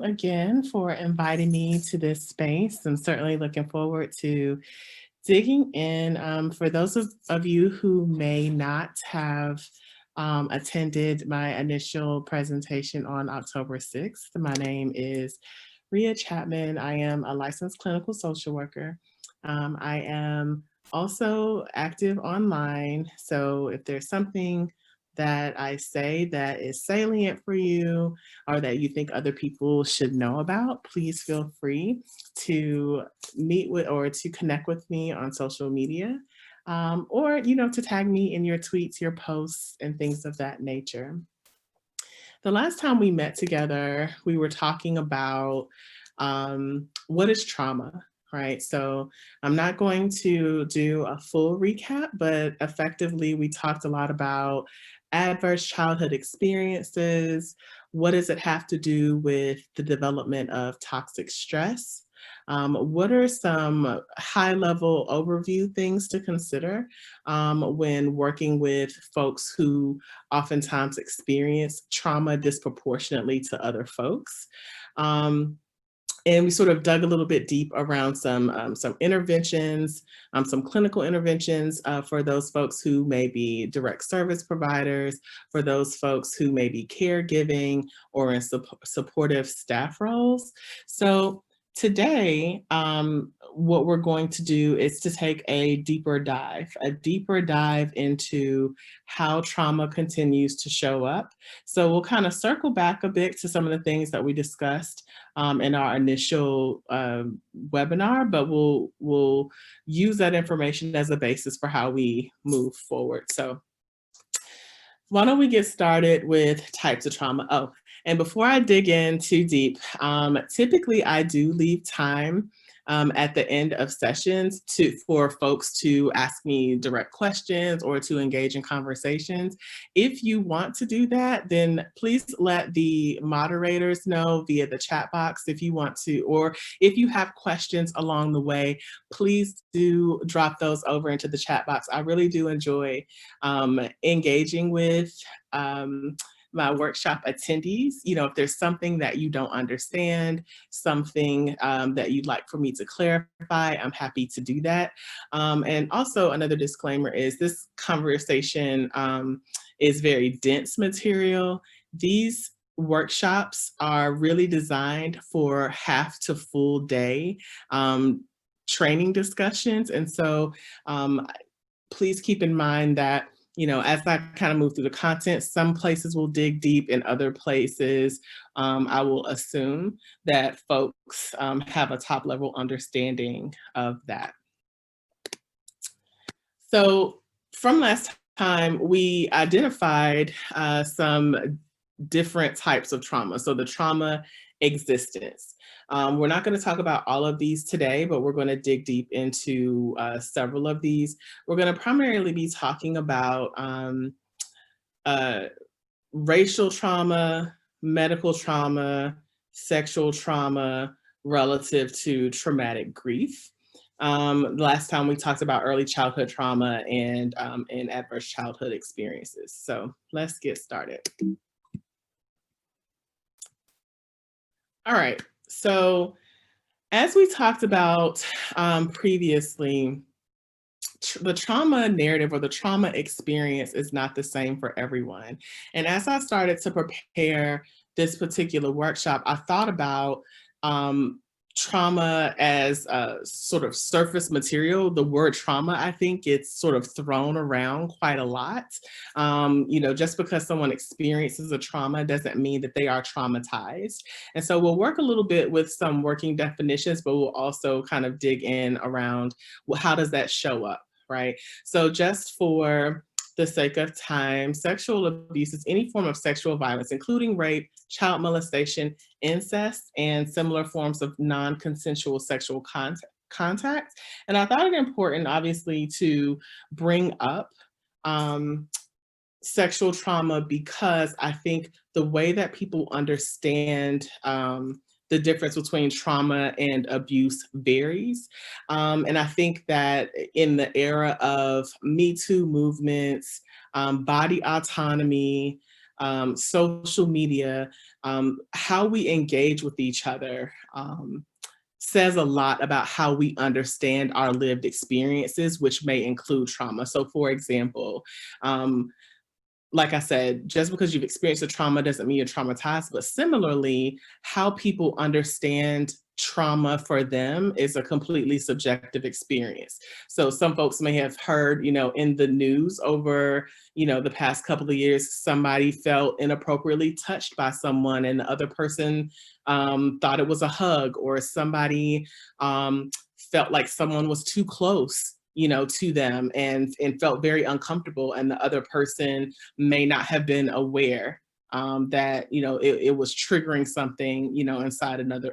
again for inviting me to this space. I'm certainly looking forward to digging in. For those of you who may not have attended my initial presentation on October 6th, my name is Reia Chapman. I am a licensed clinical social worker. I am also active online. So if there's something that I say that is salient for you or that you think other people should know about, please feel free to meet with or to connect with me on social media, or to tag me in your tweets, your posts, and things of that nature. The last time we met together, we were talking about what is trauma, right? So I'm not going to do a full recap, but effectively we talked a lot about adverse childhood experiences. What does it have to do with the development of toxic stress? What are some high-level overview things to consider when working with folks who oftentimes experience trauma disproportionately to other folks? And we sort of dug a little bit deep around some interventions, some clinical interventions for those folks who may be direct service providers, for those folks who may be caregiving or in supportive staff roles. So today, what we're going to do is to take a deeper dive into how trauma continues to show up. So we'll kind of circle back a bit to some of the things that we discussed in our initial webinar, but we'll use that information as a basis for how we move forward. So why don't we get started with types of trauma? Oh, and before I dig in too deep, typically I do leave time at the end of sessions for folks to ask me direct questions or to engage in conversations. If you want to do that, then please let the moderators know via the chat box if you want to, or if you have questions along the way, please do drop those over into the chat box. I really do enjoy engaging with my workshop attendees. If there's something that you don't understand, something that you'd like for me to clarify, I'm happy to do that. And also another disclaimer is this conversation is very dense material. These workshops are really designed for half to full day training discussions. And so please keep in mind that as I kind of move through the content, some places will dig deep, and other places I will assume that folks have a top level understanding of that. So from last time, we identified some different types of trauma. So the trauma existence. We're not going to talk about all of these today, but we're going to dig deep into several of these. We're going to primarily be talking about racial trauma, medical trauma, sexual trauma relative to traumatic grief. Last time we talked about early childhood trauma and adverse childhood experiences. So let's get started. All right, so as we talked about previously, the trauma narrative or the trauma experience is not the same for everyone. And as I started to prepare this particular workshop, I thought about trauma as a sort of surface material. The word trauma, I think it's sort of thrown around quite a lot. Just because someone experiences a trauma doesn't mean that they are traumatized. And so we'll work a little bit with some working definitions, but we'll also kind of dig in around, well, how does that show up, right? So just for the sake of time, sexual abuse is any form of sexual violence, including rape, child molestation, incest, and similar forms of non-consensual sexual contact. And I thought it important, obviously, to bring up sexual trauma because I think the way that people understand the difference between trauma and abuse varies. And I think that in the era of Me Too movements, body autonomy, social media, how we engage with each other, says a lot about how we understand our lived experiences, which may include trauma. So, for example, like I said, just because you've experienced a trauma doesn't mean you're traumatized, but similarly, how people understand trauma for them is a completely subjective experience. So some folks may have heard, in the news over, the past couple of years, somebody felt inappropriately touched by someone and the other person thought it was a hug, or somebody felt like someone was too close to them and felt very uncomfortable, and the other person may not have been aware that it was triggering something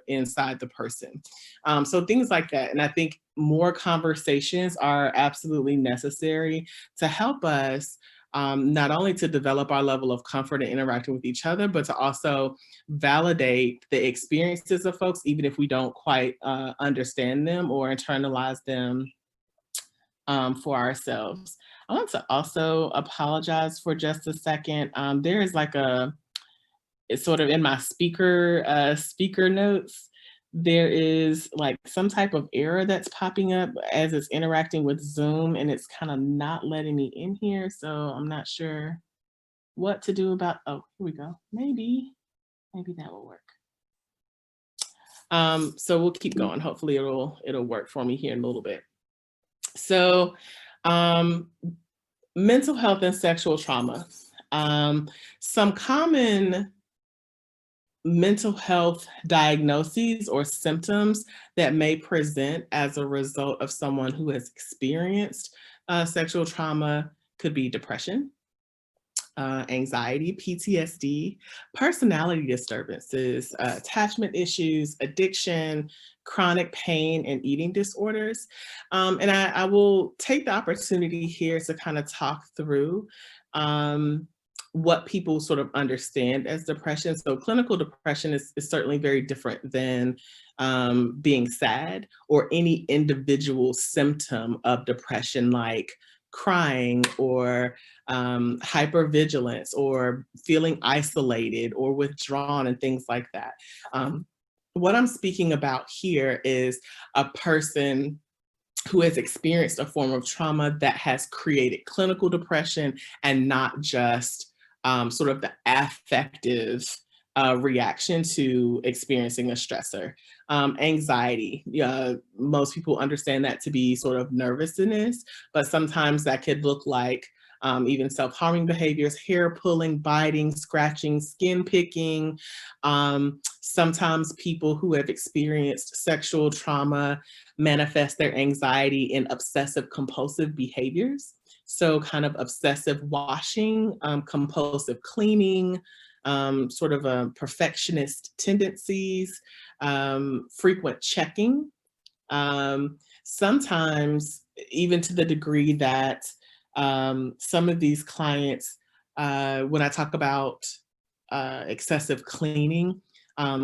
inside the person. So things like that. And I think more conversations are absolutely necessary to help us not only to develop our level of comfort in interacting with each other, but to also validate the experiences of folks, even if we don't quite understand them or internalize them for ourselves. I want to also apologize for just a second. There is like it's sort of in my speaker notes. There is like some type of error that's popping up as it's interacting with Zoom, and it's kind of not letting me in here. So I'm not sure what to do about, oh, here we go. Maybe that will work. So we'll keep going. Hopefully it'll work for me here in a little bit. So, mental health and sexual trauma. Some common mental health diagnoses or symptoms that may present as a result of someone who has experienced sexual trauma could be depression, anxiety, PTSD, personality disturbances, attachment issues, addiction, chronic pain, and eating disorders. And I will take the opportunity here to kind of talk through what people sort of understand as depression. So clinical depression is certainly very different than being sad or any individual symptom of depression, like crying or hypervigilance or feeling isolated or withdrawn and things like that. What I'm speaking about here is a person who has experienced a form of trauma that has created clinical depression, and not just sort of the affective reaction to experiencing a stressor. Anxiety, most people understand that to be sort of nervousness, but sometimes that could look like even self-harming behaviors, hair pulling, biting, scratching, skin picking. Sometimes people who have experienced sexual trauma manifest their anxiety in obsessive compulsive behaviors. So kind of obsessive washing, compulsive cleaning, sort of perfectionist tendencies, frequent checking. Sometimes even to the degree that some of these clients, when I talk about excessive cleaning,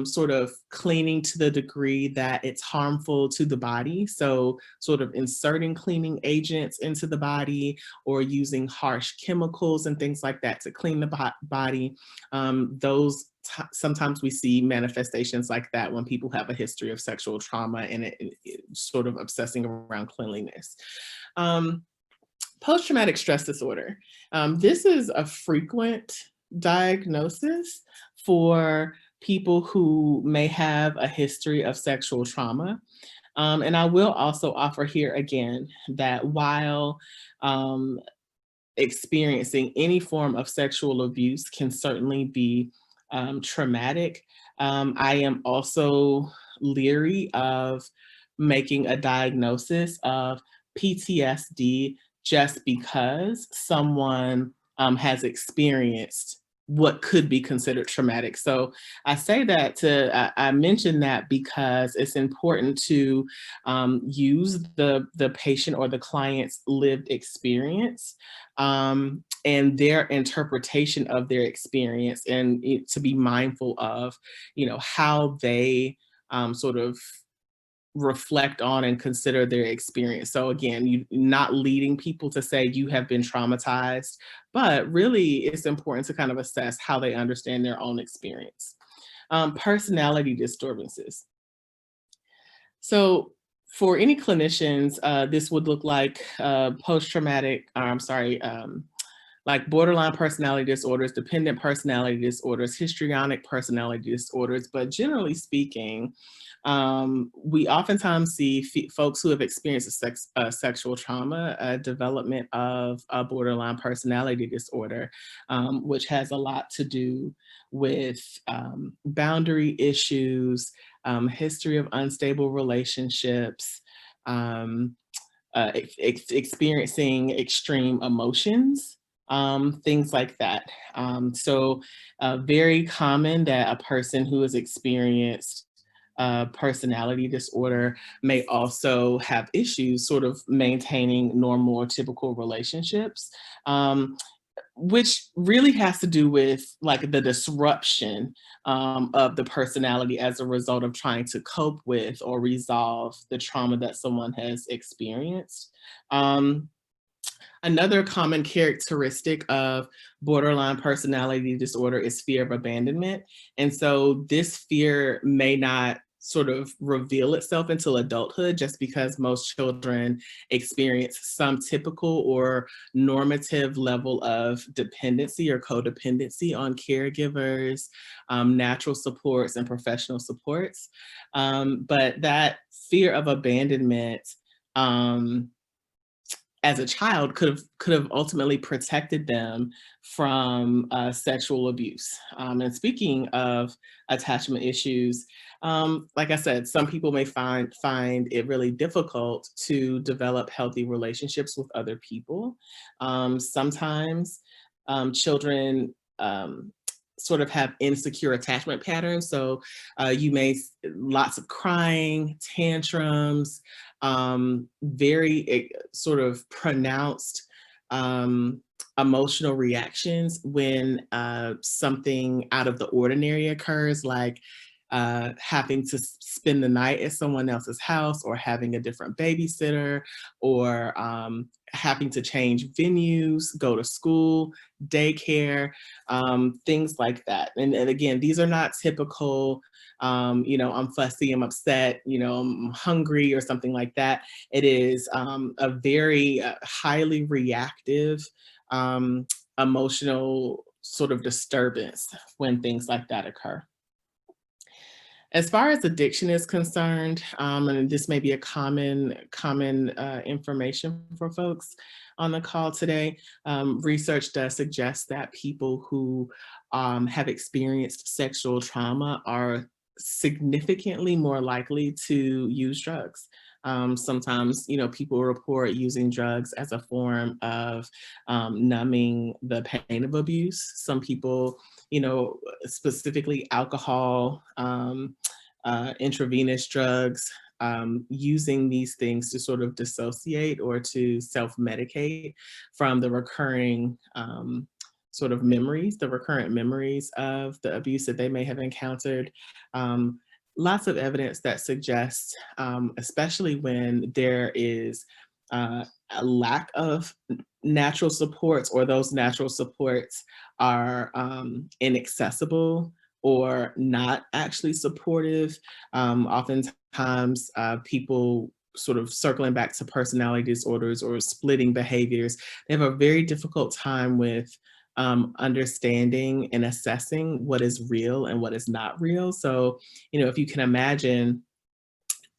sort of cleaning to the degree that it's harmful to the body. So sort of inserting cleaning agents into the body or using harsh chemicals and things like that to clean the body. Sometimes we see manifestations like that when people have a history of sexual trauma and it sort of obsessing around cleanliness. Post-traumatic stress disorder. This is a frequent diagnosis for people who may have a history of sexual trauma. And I will also offer here again that while experiencing any form of sexual abuse can certainly be traumatic, I am also leery of making a diagnosis of PTSD just because someone has experienced what could be considered traumatic. So I say that I mention that because it's important to use the patient or the client's lived experience and their interpretation of their experience, and to be mindful of, how they sort of reflect on and consider their experience. So again, you not leading people to say you have been traumatized, but really it's important to kind of assess how they understand their own experience. Personality disturbances. So for any clinicians, this would look like post-traumatic, I'm sorry, like borderline personality disorders, dependent personality disorders, histrionic personality disorders. But generally speaking, we oftentimes see folks who have experienced sexual trauma, development of a borderline personality disorder, which has a lot to do with boundary issues, history of unstable relationships, um, experiencing extreme emotions, things like that. Very common that a person who has experienced personality disorder may also have issues sort of maintaining normal or typical relationships. Which really has to do with like the disruption of the personality as a result of trying to cope with or resolve the trauma that someone has experienced. Um, Another common characteristic of borderline personality disorder is fear of abandonment. And so this fear may not sort of reveal itself until adulthood, just because most children experience some typical or normative level of dependency or codependency on caregivers, natural supports, and professional supports. But that fear of abandonment, um, as a child could have ultimately protected them from sexual abuse. And speaking of attachment issues, like I said, some people may find it really difficult to develop healthy relationships with other people. Sometimes children sort of have insecure attachment patterns. So you may lots of crying, tantrums, very sort of pronounced emotional reactions when something out of the ordinary occurs, like having to spend the night at someone else's house, or having a different babysitter, or having to change venues, go to school, daycare, things like that. And again, these are not typical, I'm fussy, I'm upset, I'm hungry or something like that. It is a very highly reactive, emotional sort of disturbance when things like that occur. As far as addiction is concerned, and this may be a common information for folks on the call today, research does suggest that people who have experienced sexual trauma are significantly more likely to use drugs. Sometimes, people report using drugs as a form of numbing the pain of abuse. Some people, specifically alcohol, intravenous drugs, using these things to sort of dissociate or to self-medicate from the recurring sort of memories, the recurrent memories of the abuse that they may have encountered. Lots of evidence that suggests, especially when there is a lack of natural supports, or those natural supports are inaccessible or not actually supportive. Oftentimes, people sort of circling back to personality disorders or splitting behaviors, they have a very difficult time with understanding and assessing what is real and what is not real. So, if you can imagine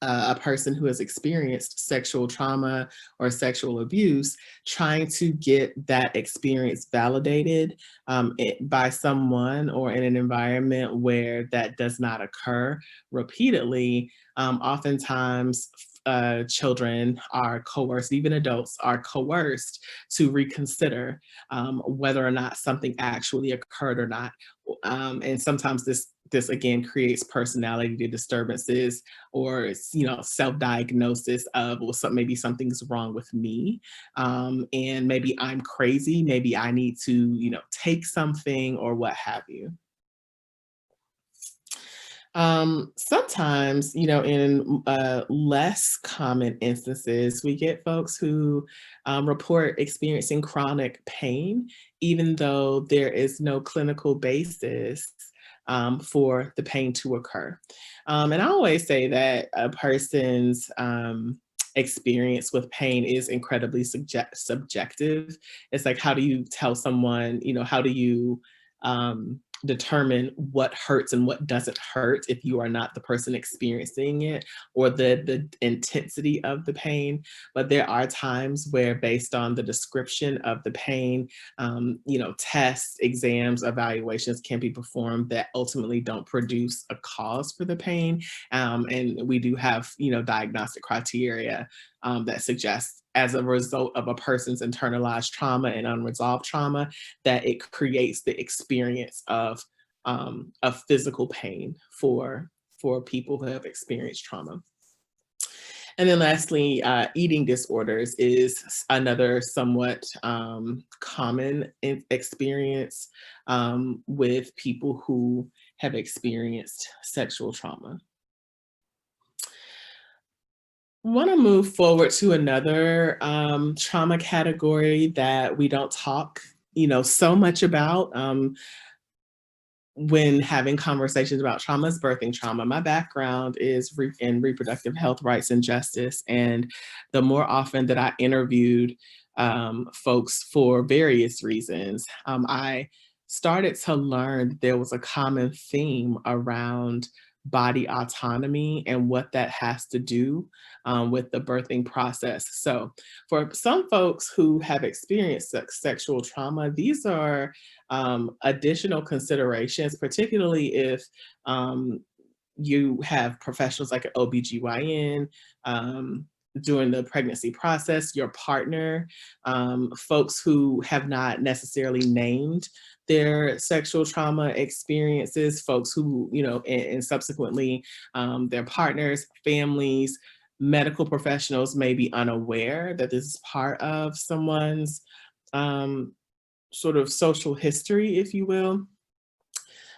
a person who has experienced sexual trauma or sexual abuse, trying to get that experience validated by someone, or in an environment where that does not occur repeatedly. Oftentimes, children are coerced, even adults are coerced to reconsider whether or not something actually occurred or not. And sometimes this again creates personality disturbances, or self-diagnosis of, well, maybe something's wrong with me, and maybe I'm crazy, maybe I need to take something, or what have you. Sometimes, in less common instances, we get folks who report experiencing chronic pain, even though there is no clinical basis for the pain to occur. And I always say that a person's experience with pain is incredibly subjective. It's like, how do you tell someone, how do you determine what hurts and what doesn't hurt if you are not the person experiencing it, or the intensity of the pain. But there are times where, based on the description of the pain, tests, exams, evaluations can be performed that ultimately don't produce a cause for the pain. And we do have, diagnostic criteria that suggests, as a result of a person's internalized trauma and unresolved trauma, that it creates the experience of physical pain for people who have experienced trauma. And then lastly, eating disorders is another somewhat common experience with people who have experienced sexual trauma. Want to move forward to another trauma category that we don't talk, so much about. When having conversations about trauma is birthing trauma. My background is in reproductive health, rights, and justice. And the more often that I interviewed folks for various reasons, I started to learn that there was a common theme around body autonomy and what that has to do with the birthing process. So, for some folks who have experienced sexual trauma, these are additional considerations, particularly if you have professionals like an OBGYN during the pregnancy process, your partner, folks who have not necessarily named their sexual trauma experiences, folks who, and subsequently their partners, families, medical professionals may be unaware that this is part of someone's um, sort of social history, if you will.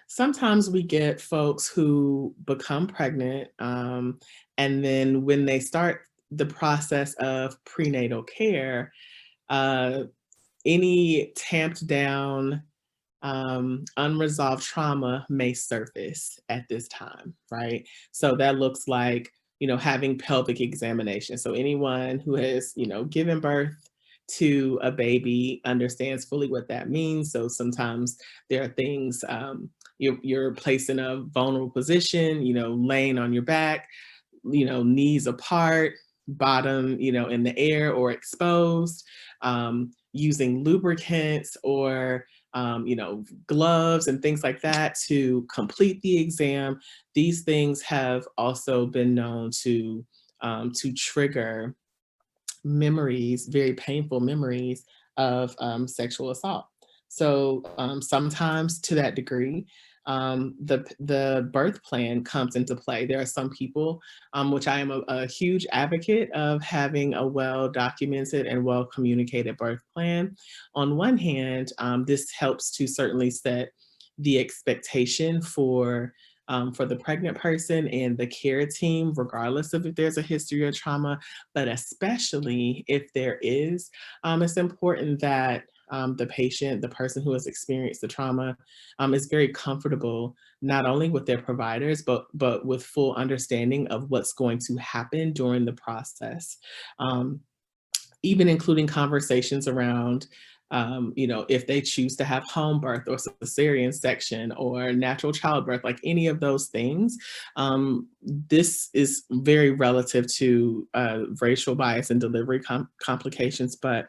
Sometimes we get folks who become pregnant, and then when they start the process of prenatal care, uh, any tamped down unresolved trauma may surface at this time, right? So that looks like, having pelvic examination. So anyone who has, given birth to a baby understands fully what that means. So sometimes there are things, you're placed in a vulnerable position, laying on your back, knees apart, bottom, in the air or exposed, using lubricants or gloves and things like that to complete the exam. These things have also been known to trigger memories, very painful memories of sexual assault. So sometimes, to that degree, the birth plan comes into play. There are some people, which I am a huge advocate of, having a well documented and well communicated birth plan. On one hand, this helps to certainly set the expectation for the pregnant person and the care team, regardless of if there's a history of trauma, but especially if there is, it's important that the patient, the person who has experienced the trauma, is very comfortable not only with their providers, but with full understanding of what's going to happen during the process. Um, Even including conversations around, if they choose to have home birth or cesarean section or natural childbirth, like any of those things. This is very relative to racial bias and delivery complications, but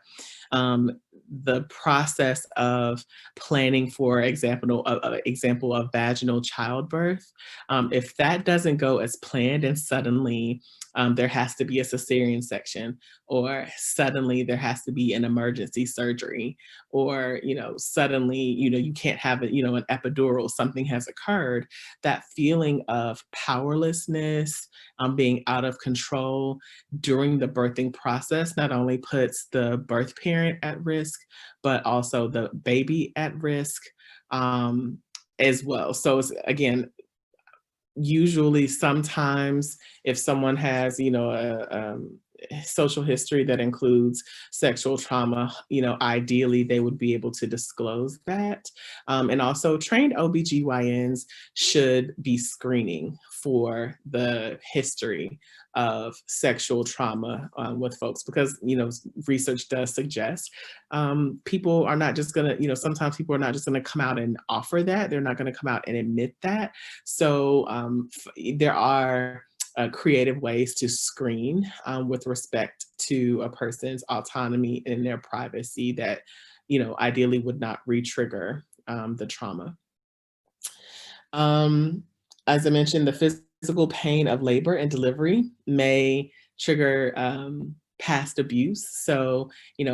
the process of planning, for example of vaginal childbirth, if that doesn't go as planned and suddenly there has to be a cesarean section, or suddenly there has to be an emergency surgery, or suddenly you can't have an epidural, something has occurred. That feeling of powerlessness, being out of control during the birthing process, not only puts the birth parent at risk, but also the baby at risk, um, as well. So it's, again, usually sometimes if someone has, social history that includes sexual trauma, ideally they would be able to disclose that. And also trained OBGYNs should be screening for the history of sexual trauma with folks because, research does suggest people are not just gonna, sometimes people are not just gonna come out and offer that. They're not gonna come out and admit that. So there are creative ways to screen with respect to a person's autonomy and their privacy that, ideally would not re-trigger the trauma. Um, as I mentioned, the physical pain of labor and delivery may trigger past abuse. So,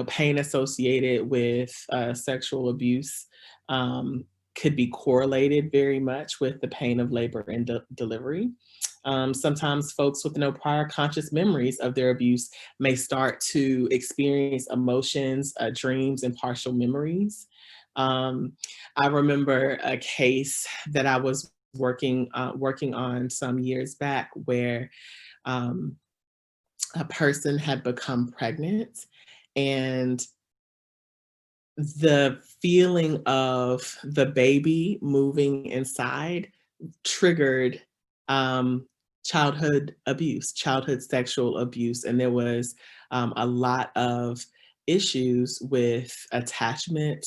pain associated with sexual abuse um, could be correlated very much with the pain of labor and delivery. Sometimes folks with no prior conscious memories of their abuse may start to experience emotions, dreams, and partial memories. Um, I remember a case that I was working on some years back where um, a person had become pregnant, and the feeling of the baby moving inside triggered um, childhood abuse, childhood sexual abuse, and there was a lot of issues with attachment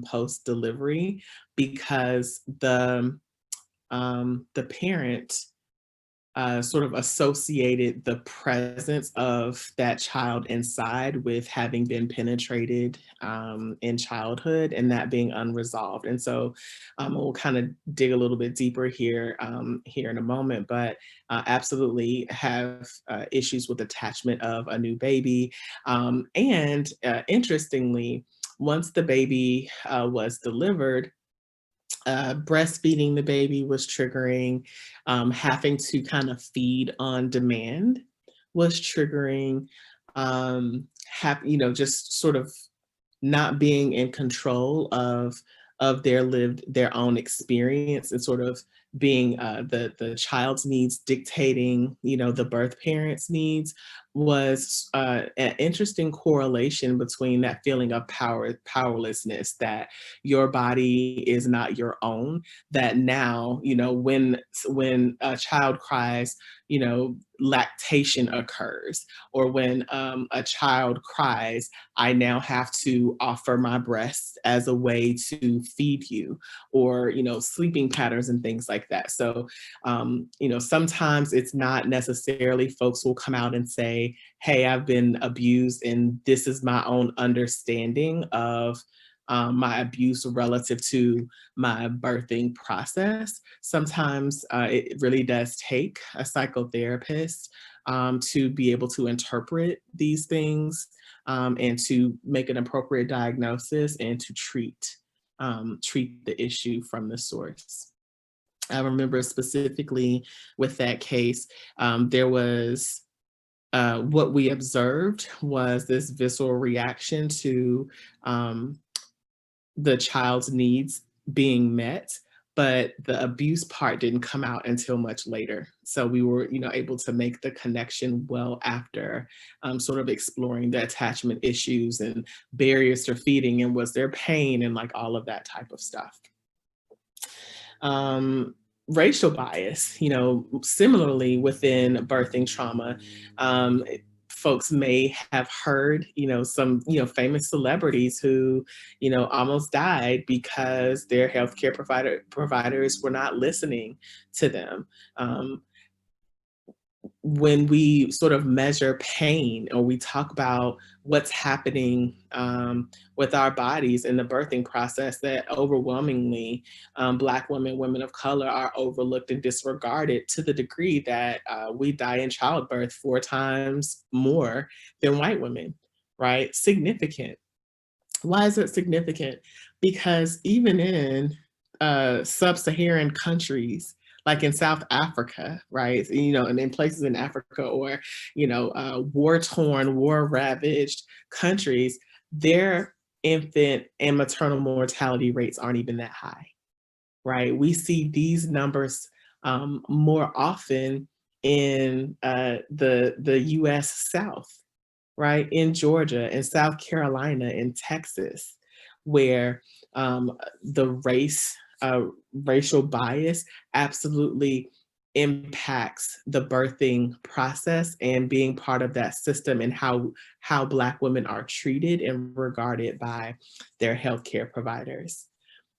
post delivery because the parent sort of associated the presence of that child inside with having been penetrated in childhood and that being unresolved. And so we'll kind of dig a little bit deeper here in a moment, but absolutely have issues with attachment of a new baby. And interestingly, once the baby was delivered, breastfeeding the baby was triggering, having to kind of feed on demand was triggering, just sort of not being in control of their own experience and sort of being the child's needs dictating the birth parents needs was an interesting correlation between that feeling of powerlessness, that your body is not your own, that now when a child cries, lactation occurs, or when a child cries, I now have to offer my breast as a way to feed you, or, sleeping patterns and things like that. So, sometimes it's not necessarily folks will come out and say, hey, I've been abused and this is my own understanding of my abuse relative to my birthing process. Sometimes it really does take a psychotherapist to be able to interpret these things and to make an appropriate diagnosis and to treat the issue from the source. I remember specifically with that case, there was what we observed was this visceral reaction to um, the child's needs being met, but the abuse part didn't come out until much later. So we were, able to make the connection well after sort of exploring the attachment issues and barriers to feeding and was there pain and like all of that type of stuff. Um, Racial bias, similarly within birthing trauma, folks may have heard, some, famous celebrities who, almost died because their healthcare providers were not listening to them. When we sort of measure pain or we talk about what's happening with our bodies in the birthing process, that overwhelmingly Black women, women of color are overlooked and disregarded to the degree that we die in childbirth 4 times more than white women, right? Significant. Why is it significant? Because even in sub-Saharan countries, like in South Africa, right? And in places in Africa or, war-torn, war-ravaged countries, their infant and maternal mortality rates aren't even that high, right? We see these numbers more often in the U.S. South, right? In Georgia, in South Carolina, in Texas, where the racial bias absolutely impacts the birthing process and being part of that system, and how Black women are treated and regarded by their healthcare providers.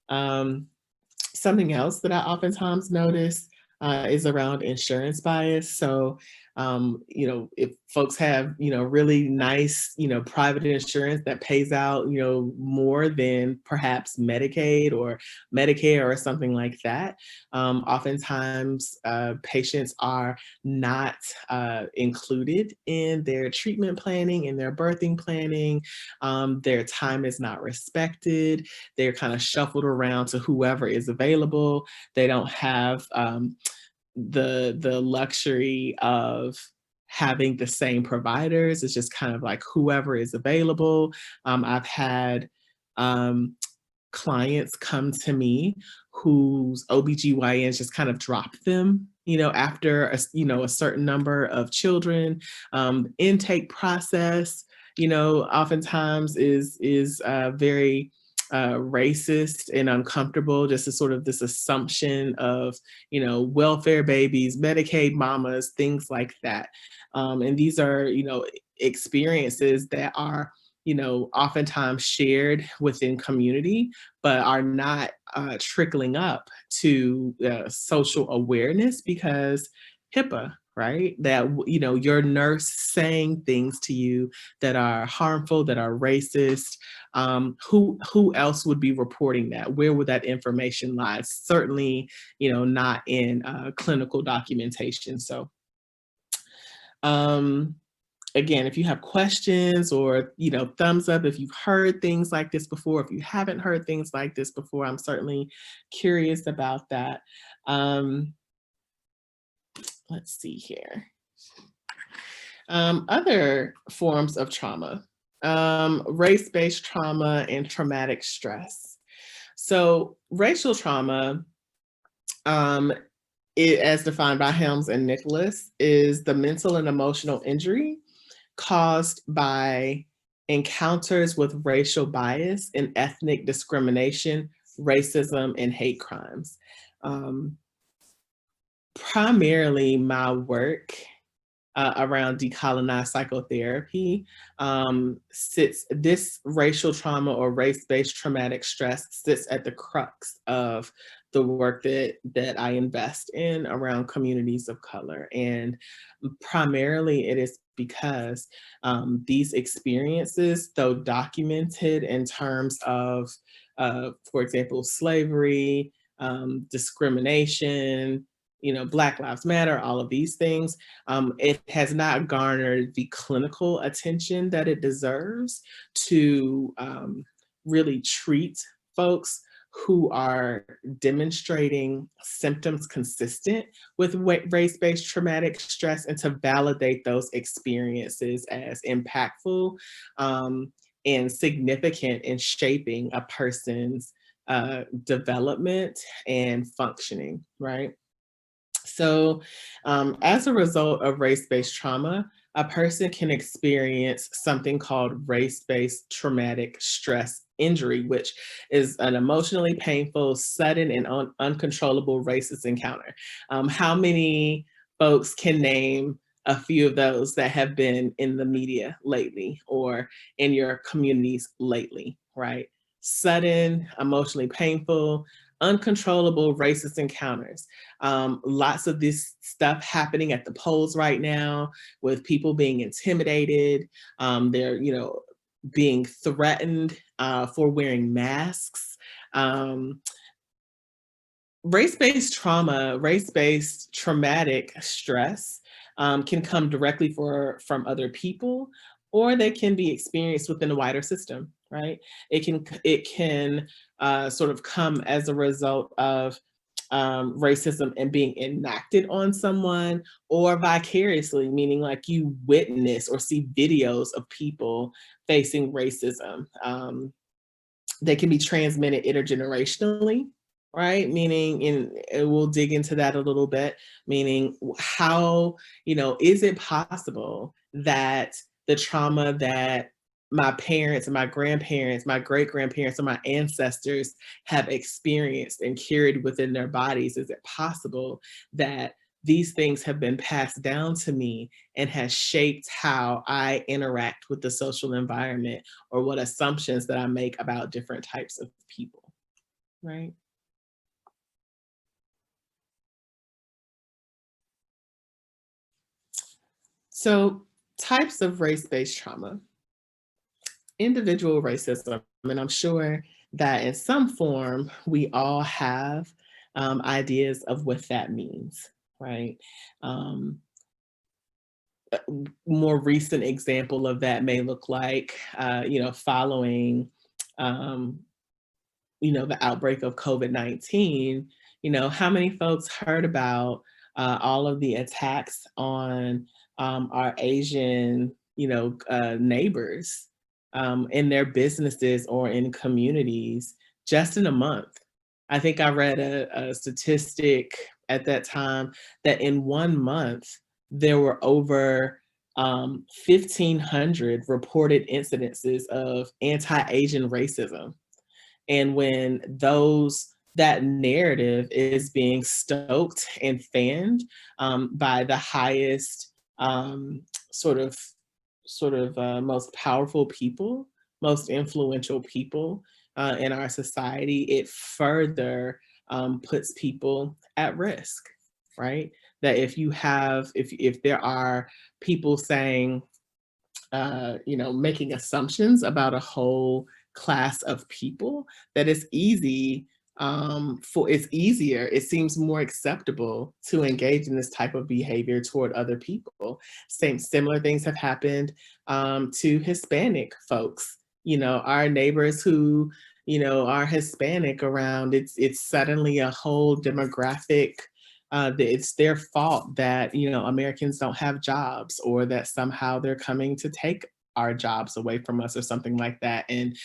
Um, Something else that I oftentimes notice is around insurance bias. So, if folks have, really nice, private insurance that pays out, more than perhaps Medicaid or Medicare or something like that, oftentimes patients are not included in their treatment planning, in their birthing planning. Their time is not respected. They're kind of shuffled around to whoever is available. They don't have the luxury of having the same providers. It's just kind of like whoever is available. I've had um, clients come to me whose OBGYNs just kind of drop them, after a certain number of children. Intake process, oftentimes is very racist and uncomfortable, just as sort of this assumption of, welfare babies, Medicaid mamas, things like that. And these are, experiences that are, oftentimes shared within community, but are not trickling up to social awareness because HIPAA, right? That, your nurse saying things to you that are harmful, that are racist. Who else would be reporting that? Where would that information lie? Certainly, not in clinical documentation. So, um, again, if you have questions or, thumbs up, if you've heard things like this before, if you haven't heard things like this before, I'm certainly curious about that. Let's see here. Other forms of trauma, race-based trauma and traumatic stress. So racial trauma, as defined by Helms and Nicholas, is the mental and emotional injury caused by encounters with racial bias and ethnic discrimination, racism, and hate crimes. Primarily, my work around decolonized psychotherapy this racial trauma or race-based traumatic stress sits at the crux of the work that I invest in around communities of color. And primarily it is because these experiences, though documented in terms of, for example, slavery, discrimination, Black Lives Matter, all of these things, it has not garnered the clinical attention that it deserves to really treat folks who are demonstrating symptoms consistent with race-based traumatic stress, and to validate those experiences as impactful and significant in shaping a person's development and functioning, right? So, as a result of race-based trauma, a person can experience something called race-based traumatic stress injury, which is an emotionally painful, sudden, and uncontrollable racist encounter. How many folks can name a few of those that have been in the media lately or in your communities lately, right? Sudden, emotionally painful, uncontrollable racist encounters. Lots of this stuff happening at the polls right now with people being intimidated. They're, being threatened for wearing masks. Race-based trauma, race-based traumatic stress can come directly from other people, or they can be experienced within the wider system, right? It can sort of come as a result of racism and being enacted on someone, or vicariously, meaning like you witness or see videos of people facing racism. They can be transmitted intergenerationally. right? Meaning, and we'll dig into that a little bit, meaning how, is it possible that the trauma that my parents and my grandparents, my great grandparents, and my ancestors have experienced and carried within their bodies, is it possible that these things have been passed down to me and has shaped how I interact with the social environment or what assumptions that I make about different types of people, right? So, types of race based trauma, individual racism, and I'm sure that in some form we all have ideas of what that means, right? Um, More recent example of that may look like, following um, the outbreak of COVID-19, how many folks heard about all of the attacks on our Asian, neighbors in their businesses or in communities just in a month? I think I read a statistic at that time that in 1 month, there were over 1,500 reported incidences of anti-Asian racism, and when that narrative is being stoked and fanned by the highest sort of most powerful people, most influential people in our society, it further puts people at risk, right? That if there are people saying making assumptions about a whole class of people, that it's easier, it seems more acceptable to engage in this type of behavior toward other people. Similar things have happened to Hispanic folks. Our neighbors who, are Hispanic around, it's suddenly a whole demographic it's their fault that Americans don't have jobs, or that somehow they're coming to take our jobs away from us or something like that. And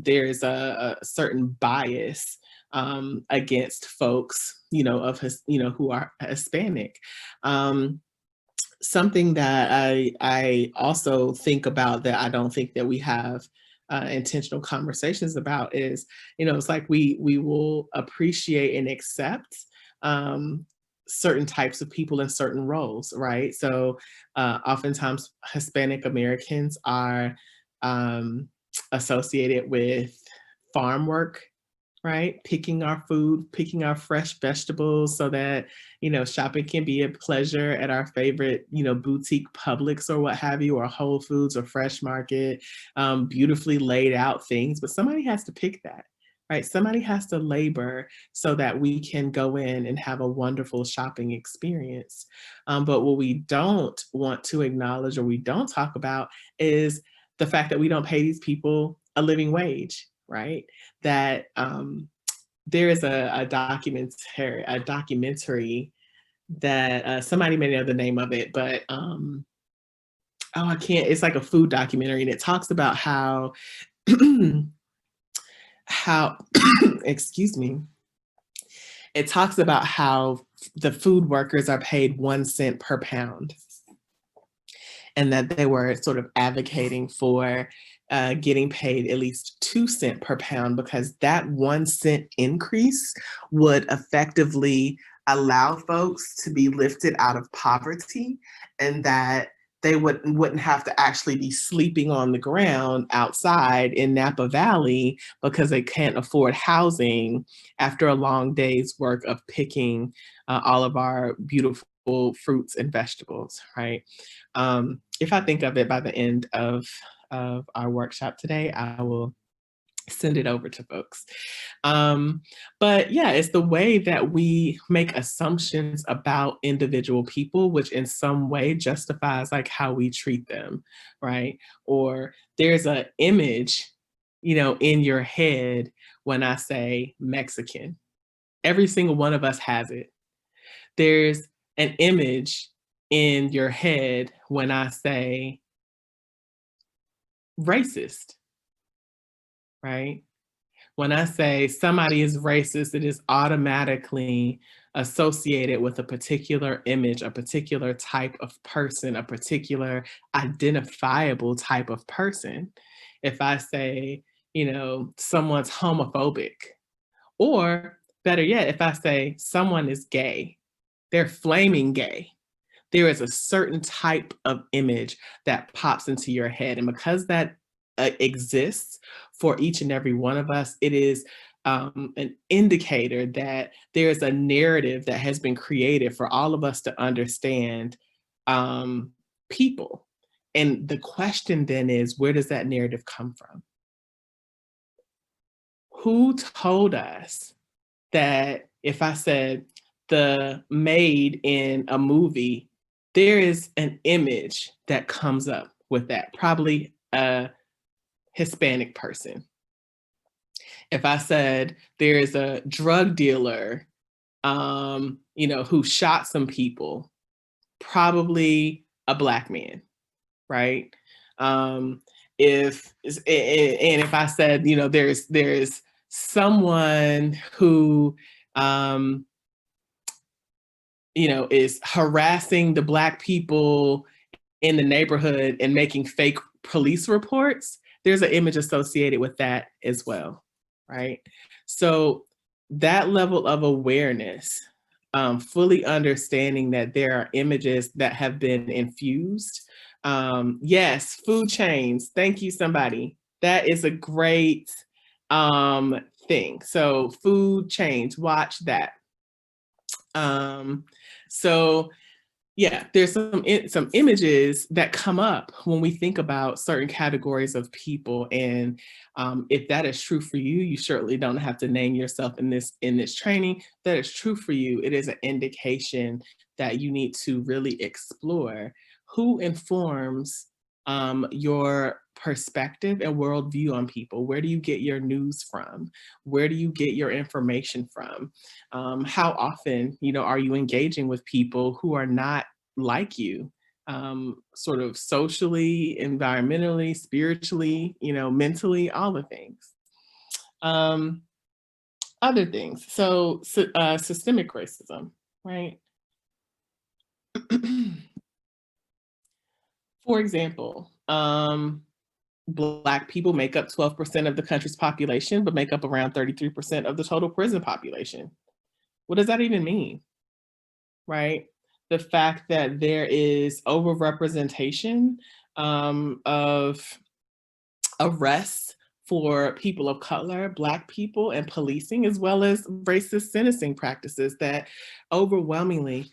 there's a certain bias against folks, who are Hispanic. Um, Something that I also think about that I don't think that we have intentional conversations about is, it's like we will appreciate and accept um, certain types of people in certain roles, right? So oftentimes Hispanic Americans are um, associated with farm work, right? Picking our food, picking our fresh vegetables so that, shopping can be a pleasure at our favorite, boutique Publix or what have you, or Whole Foods or Fresh Market, beautifully laid out things. But somebody has to pick that, right? Somebody has to labor so that we can go in and have a wonderful shopping experience. But what we don't want to acknowledge or we don't talk about is the fact that we don't pay these people a living wage, right? That there is a documentary that somebody may know the name of it, but oh, I can't. It's like a food documentary, and it talks about how excuse me. It talks about how the food workers are paid 1 cent per pound, and that they were sort of advocating for getting paid at least 2 cents per pound, because that 1 cent increase would effectively allow folks to be lifted out of poverty, and that they wouldn't have to actually be sleeping on the ground outside in Napa Valley because they can't afford housing after a long day's work of picking all of our beautiful fruits and vegetables, right? If I think of it by the end of our workshop today, I will send it over to folks. But yeah, it's the way that we make assumptions about individual people, which in some way justifies like how we treat them, right? Or there's an image, in your head when I say Mexican. Every single one of us has it. There's an image in your head when I say racist, right? When I say somebody is racist, it is automatically associated with a particular image, a particular type of person, a particular identifiable type of person. If I say, someone's homophobic, or better yet, if I say someone is gay, they're flaming gay, there is a certain type of image that pops into your head. And because that exists for each and every one of us, it is an indicator that there's a narrative that has been created for all of us to understand people. And the question then is, where does that narrative come from? Who told us that if I said the maid in a movie, there is an image that comes up with that, probably a Hispanic person. If I said there's a drug dealer, who shot some people, probably a Black man, right? If I said, there's someone who is harassing the Black people in the neighborhood and making fake police reports, there's an image associated with that as well, right? So that level of awareness, fully understanding that there are images that have been infused. Yes, food chains. Thank you, somebody. That is a great thing. So food chains, watch that. So yeah, there's some images that come up when we think about certain categories of people, and if that is true for you, you certainly don't have to name yourself in this training. That is true for you. It is an indication that you need to really explore who informs your perspective and worldview on people. Where do you get your news from? Where do you get your information from? How often, are you engaging with people who are not like you, sort of socially, environmentally, spiritually, mentally, all the things. Other things. So systemic racism, right? For example, Black people make up 12% of the country's population, but make up around 33% of the total prison population. What does that even mean? Right? The fact that there is overrepresentation of arrests for people of color, Black people, and policing, as well as racist sentencing practices that overwhelmingly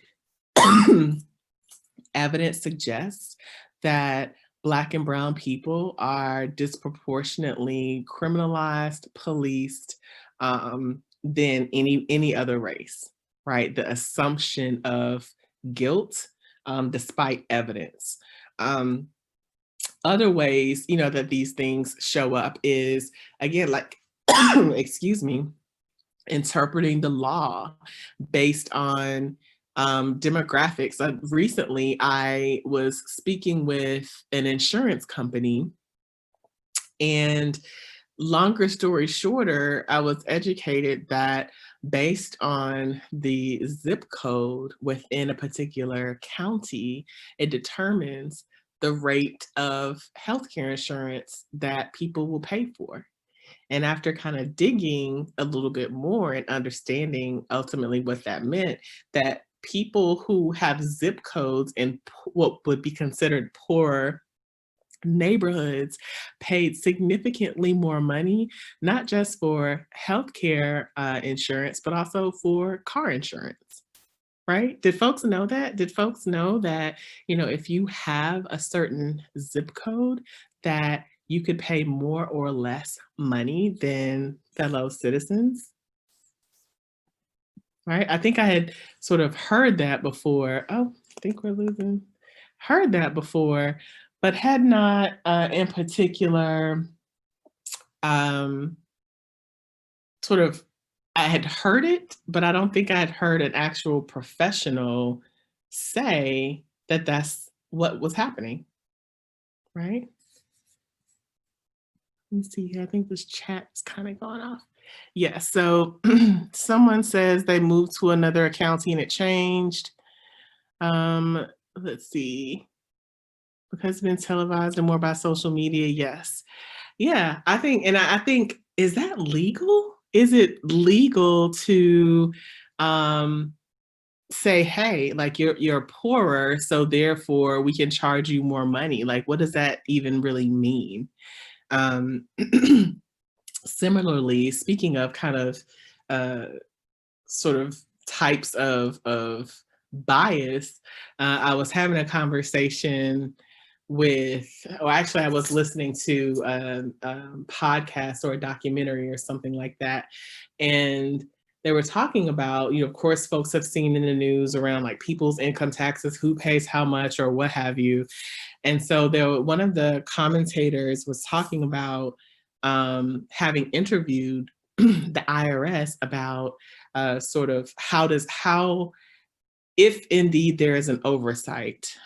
evidence suggests that Black and brown people are disproportionately criminalized, policed, than any other race, right? The assumption of guilt, despite evidence. Other ways, that these things show up is, again, like, excuse me, interpreting the law based on demographics. Recently, I was speaking with an insurance company, and longer story shorter, I was educated that based on the zip code within a particular county, it determines the rate of healthcare insurance that people will pay for. And after kind of digging a little bit more and understanding ultimately what that meant, that people who have zip codes in what would be considered poor neighborhoods paid significantly more money, not just for healthcare insurance, but also for car insurance. Right? Did folks know that? Did folks know that, if you have a certain zip code, that you could pay more or less money than fellow citizens? Right? I think I had sort of heard that before. Oh, I think we're losing. Heard that before, but had not in particular um, sort of, I had heard it, but I don't think I had heard an actual professional say that that's what was happening, right? Let me see here. I think this chat is kind of going off. Yeah, so someone says they moved to another county and it changed. Um, let's see. Because it's been televised and more by social media, yes. Yeah, I think, and I think, is that legal? Is it legal to um say, hey, like you're poorer, so therefore we can charge you more money? Like, what does that even really mean? Um Similarly, speaking of kind of uh sort of types of bias, I was having a conversation with, or actually, I was listening to a podcast or a documentary or something like that, and they were talking about, of course, folks have seen in the news around like people's income taxes, who pays how much, or what have you. And so one of the commentators was talking about having interviewed the IRS about sort of how if indeed there is an oversight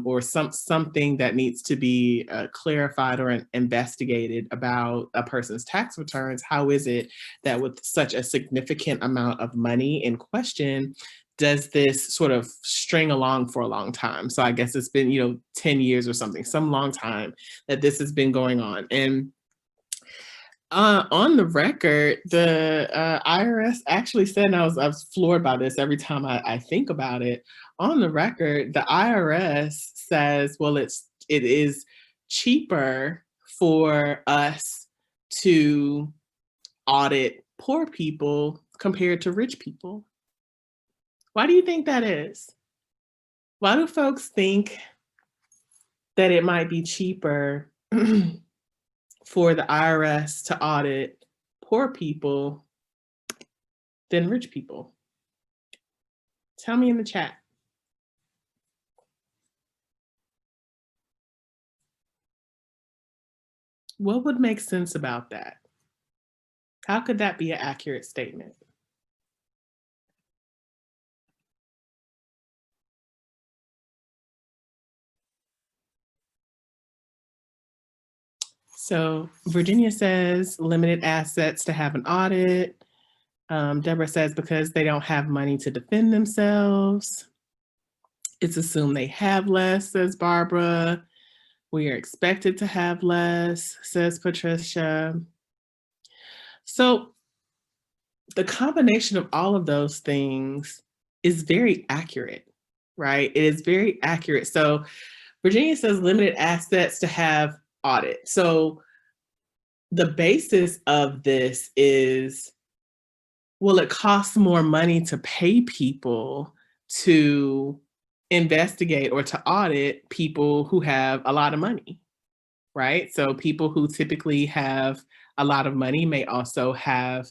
or something that needs to be clarified or investigated about a person's tax returns, how is it that with such a significant amount of money in question, does this sort of string along for a long time? So I guess it's been 10 years or something, some long time that this has been going on. And on the record, the IRS actually said, and I was floored by this every time I think about it. On the record, the IRS says, well, it is cheaper for us to audit poor people compared to rich people. Why do you think that is? Why do folks think that it might be cheaper for the IRS to audit poor people than rich people? Tell me in the chat. What would make sense about that? How could that be an accurate statement? So Virginia says limited assets to have an audit. Deborah says because they don't have money to defend themselves. It's assumed they have less, says Barbara. We are expected to have less, says Patricia. So the combination of all of those things is very accurate, right? It is very accurate. So Virginia says limited assets to have audit. So the basis of this is, well, it costs more money to pay people to investigate or to audit people who have a lot of money, right? So people who typically have a lot of money may also have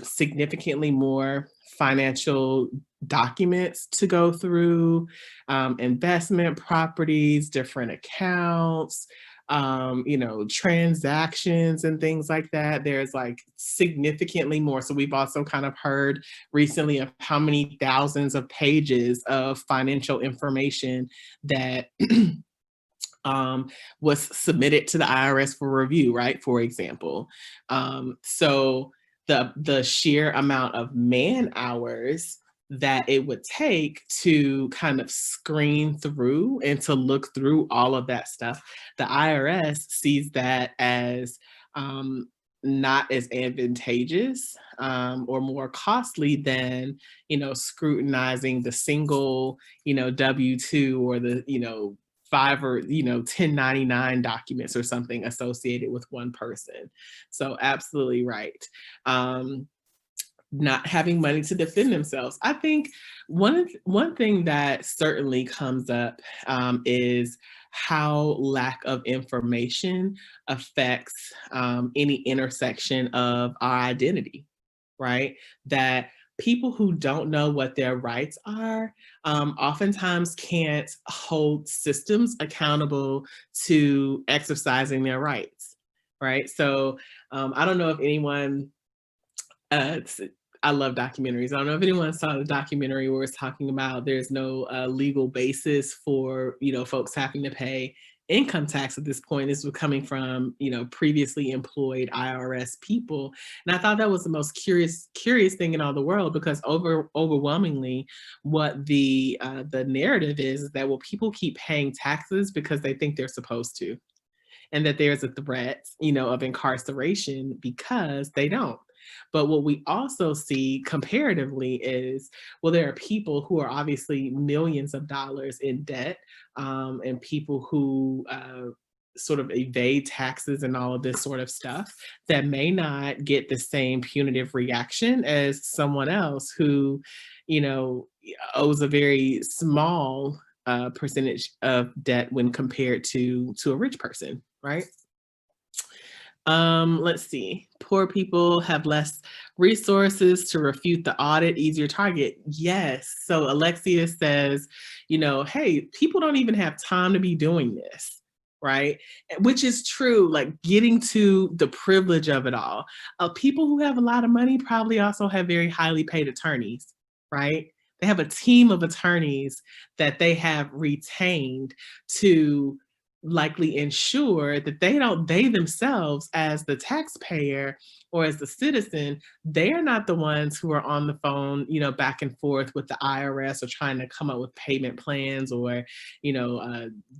significantly more financial documents to go through, investment properties, different accounts, transactions and things like that. There's like significantly more. So we've also kind of heard recently of how many thousands of pages of financial information that was submitted to the IRS for review, right? For example. So the sheer amount of man hours that it would take to kind of screen through and to look through all of that stuff, the IRS sees that as not as advantageous or more costly than scrutinizing the single W-2 or the five or 1099 documents or something associated with one person. So absolutely right. Not having money to defend themselves. I think one thing that certainly comes up is how lack of information affects any intersection of our identity, right? That people who don't know what their rights are oftentimes can't hold systems accountable to exercising their rights, right? So I don't know if anyone uh, I love documentaries. I don't know if anyone saw the documentary where it's talking about there's no legal basis for folks having to pay income tax at this point is coming from, previously employed IRS people. And I thought that was the most curious thing in all the world, because overwhelmingly what the narrative is that, well, people keep paying taxes because they think they're supposed to, and that there's a threat, of incarceration because they don't. But what we also see comparatively is, well, there are people who are obviously millions of dollars in debt, and people who sort of evade taxes and all of this sort of stuff, that may not get the same punitive reaction as someone else who, you know, owes a very small percentage of debt when compared to a rich person, right? Let's see. Poor people have less resources to refute the audit, easier target. Yes. So Alexia says, hey, people don't even have time to be doing this, right? Which is true, like getting to the privilege of it all. People who have a lot of money probably also have very highly paid attorneys, right? They have a team of attorneys that they have retained to likely ensure that they themselves, as the taxpayer or as the citizen, they are not the ones who are on the phone, back and forth with the IRS, or trying to come up with payment plans, or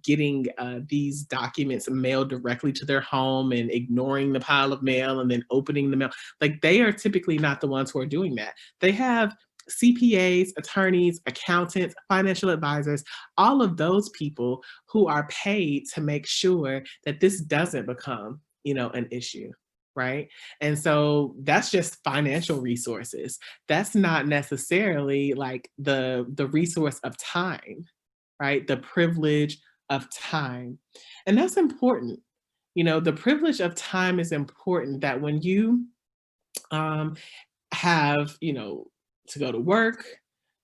getting these documents mailed directly to their home and ignoring the pile of mail and then opening the mail. Like, they are typically not the ones who are doing that. They have CPAs, attorneys, accountants, financial advisors, all of those people who are paid to make sure that this doesn't become, an issue, right? And so that's just financial resources. That's not necessarily like the resource of time, right? The privilege of time. And that's important. The privilege of time is important, that when you um, have, to go to work.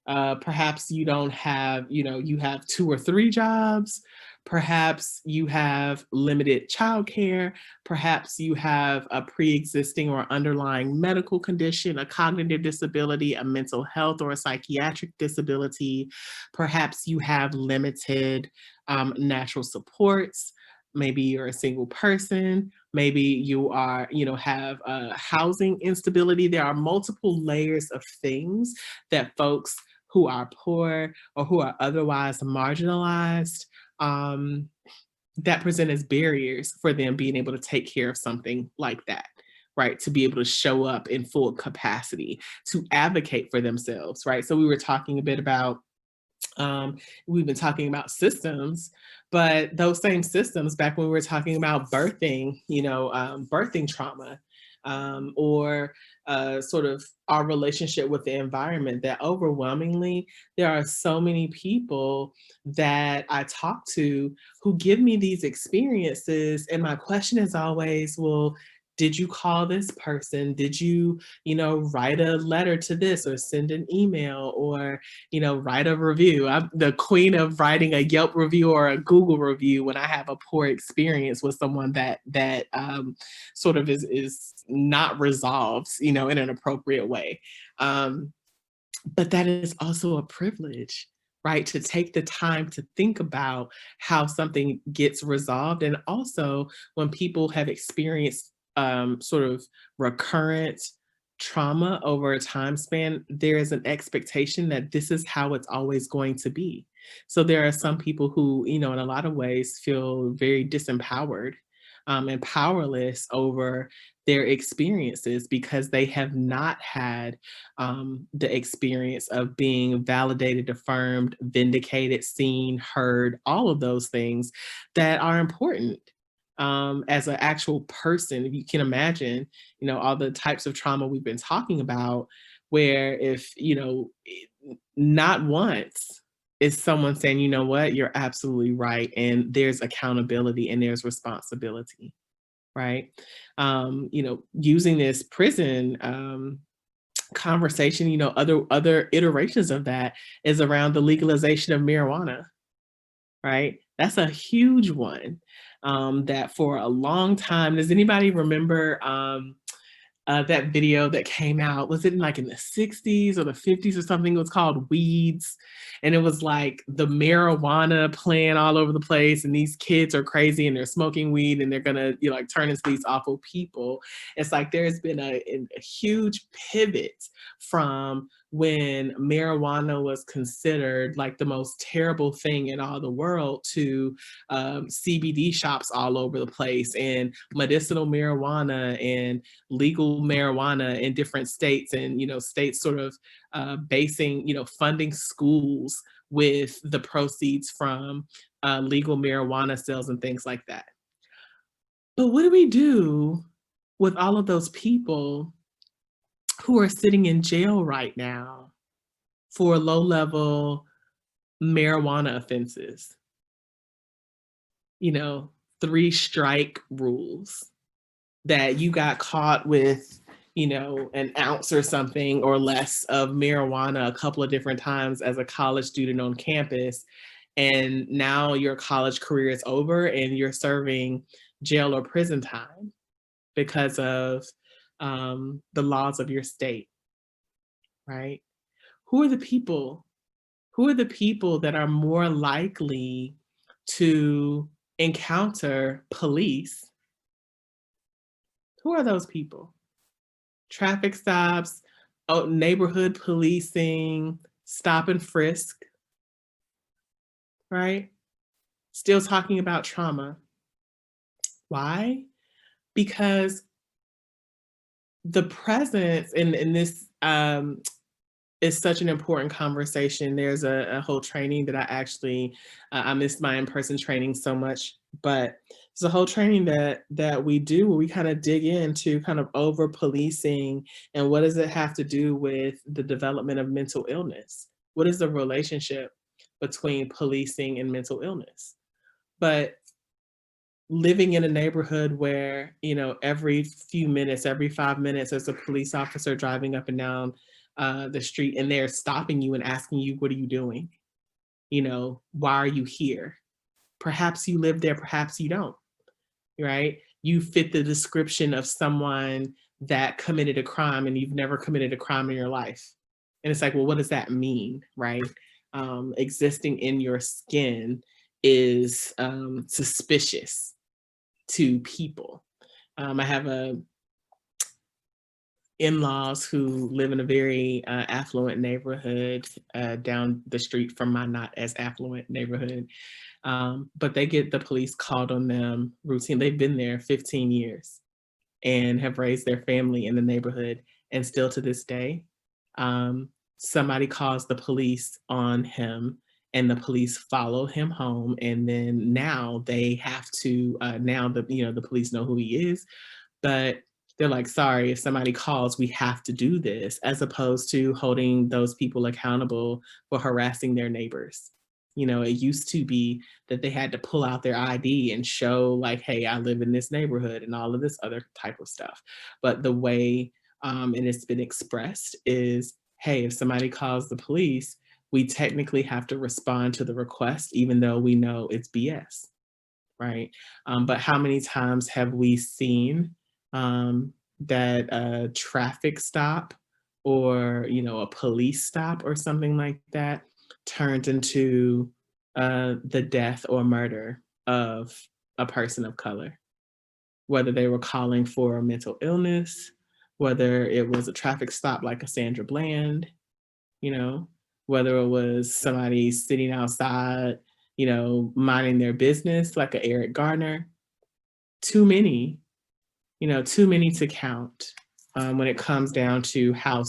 Perhaps you don't have, you have 2 or 3 jobs. Perhaps you have limited childcare. Perhaps you have a pre-existing or underlying medical condition, a cognitive disability, a mental health or a psychiatric disability. Perhaps you have limited natural supports. Maybe you're a single person. Maybe you are, have housing instability. There are multiple layers of things that folks who are poor or who are otherwise marginalized, um, that present as barriers for them being able to take care of something like that, right? To be able to show up in full capacity, to advocate for themselves, right? So we were talking a bit about we've been talking about systems, but those same systems, back when we were talking about birthing, birthing trauma, or sort of our relationship with the environment, that overwhelmingly there are so many people that I talk to who give me these experiences. And my question is always, well, did you call this person? Did you, write a letter to this, or send an email, or, write a review? I'm the queen of writing a Yelp review or a Google review when I have a poor experience with someone that sort of is not resolved, in an appropriate way. But that is also a privilege, right? To take the time to think about how something gets resolved. And also, when people have experienced sort of recurrent trauma over a time span, there is an expectation that this is how it's always going to be. So there are some people who, in a lot of ways, feel very disempowered, and powerless over their experiences, because they have not had the experience of being validated, affirmed, vindicated, seen, heard, all of those things that are important, as an actual person. If you can imagine, all the types of trauma we've been talking about, where if, not once is someone saying, you know what, you're absolutely right, and there's accountability and there's responsibility, right? Using this prison conversation, other iterations of that is around the legalization of marijuana, right? That's a huge one, that for a long time, does anybody remember that video that came out. Was it in like in the 60s or the 50s or something? It was called Weeds. And it was like the marijuana playing all over the place. And these kids are crazy and they're smoking weed and they're gonna, you know, like turn into these awful people. It's like there's been a huge pivot from when marijuana was considered like the most terrible thing in all the world to CBD shops all over the place and medicinal marijuana and legal marijuana in different states, and you know, states sort of basing, you know, funding schools with the proceeds from legal marijuana sales and things like that. But what do we do with all of those people who are sitting in jail right now for low level marijuana offenses? You know, 3 strike rules, that you got caught with, you know, an ounce or something or less of marijuana a couple of different times as a college student on campus. And now your college career is over and you're serving jail or prison time because of the laws of your state, right? Who are the people? Who are the people that are more likely to encounter police? Who are those people? Traffic stops, oh, neighborhood policing, stop and frisk, right? Still talking about trauma. Why? Because the presence in this is such an important conversation. There's a whole training that I actually I missed my in-person training so much, but there's a whole training that we do where we kind of dig into kind of over policing and what does it have to do with the development of mental illness? What is the relationship between policing and mental illness? But living in a neighborhood where, you know, every few minutes, every 5 minutes, there's a police officer driving up and down the street and they're stopping you and asking you, what are you doing? You know, why are you here? Perhaps you live there, perhaps you don't, right? You fit the description of someone that committed a crime and you've never committed a crime in your life. And it's like, well, what does that mean, right? Existing in your skin is suspicious to people. I have a in-laws who live in a very affluent neighborhood down the street from my not as affluent neighborhood. But they get the police called on them routine. They've been there 15 years and have raised their family in the neighborhood. And still to this day, somebody calls the police on him and the police follow him home. And then now they have to, now the, you know, the police know who he is, but they're like, sorry, if somebody calls, we have to do this, as opposed to holding those people accountable for harassing their neighbors. You know, it used to be that they had to pull out their ID and show, like, hey, I live in this neighborhood and all of this other type of stuff. But the way, and it's been expressed, is hey, if somebody calls the police, we technically have to respond to the request, even though we know it's BS, right? But how many times have we seen that a traffic stop or, you know, a police stop or something like that turned into the death or murder of a person of color, whether they were calling for mental illness, whether it was a traffic stop like a Sandra Bland, you know, whether it was somebody sitting outside, you know, minding their business like a Eric Garner. Too many, you know, too many to count when it comes down to how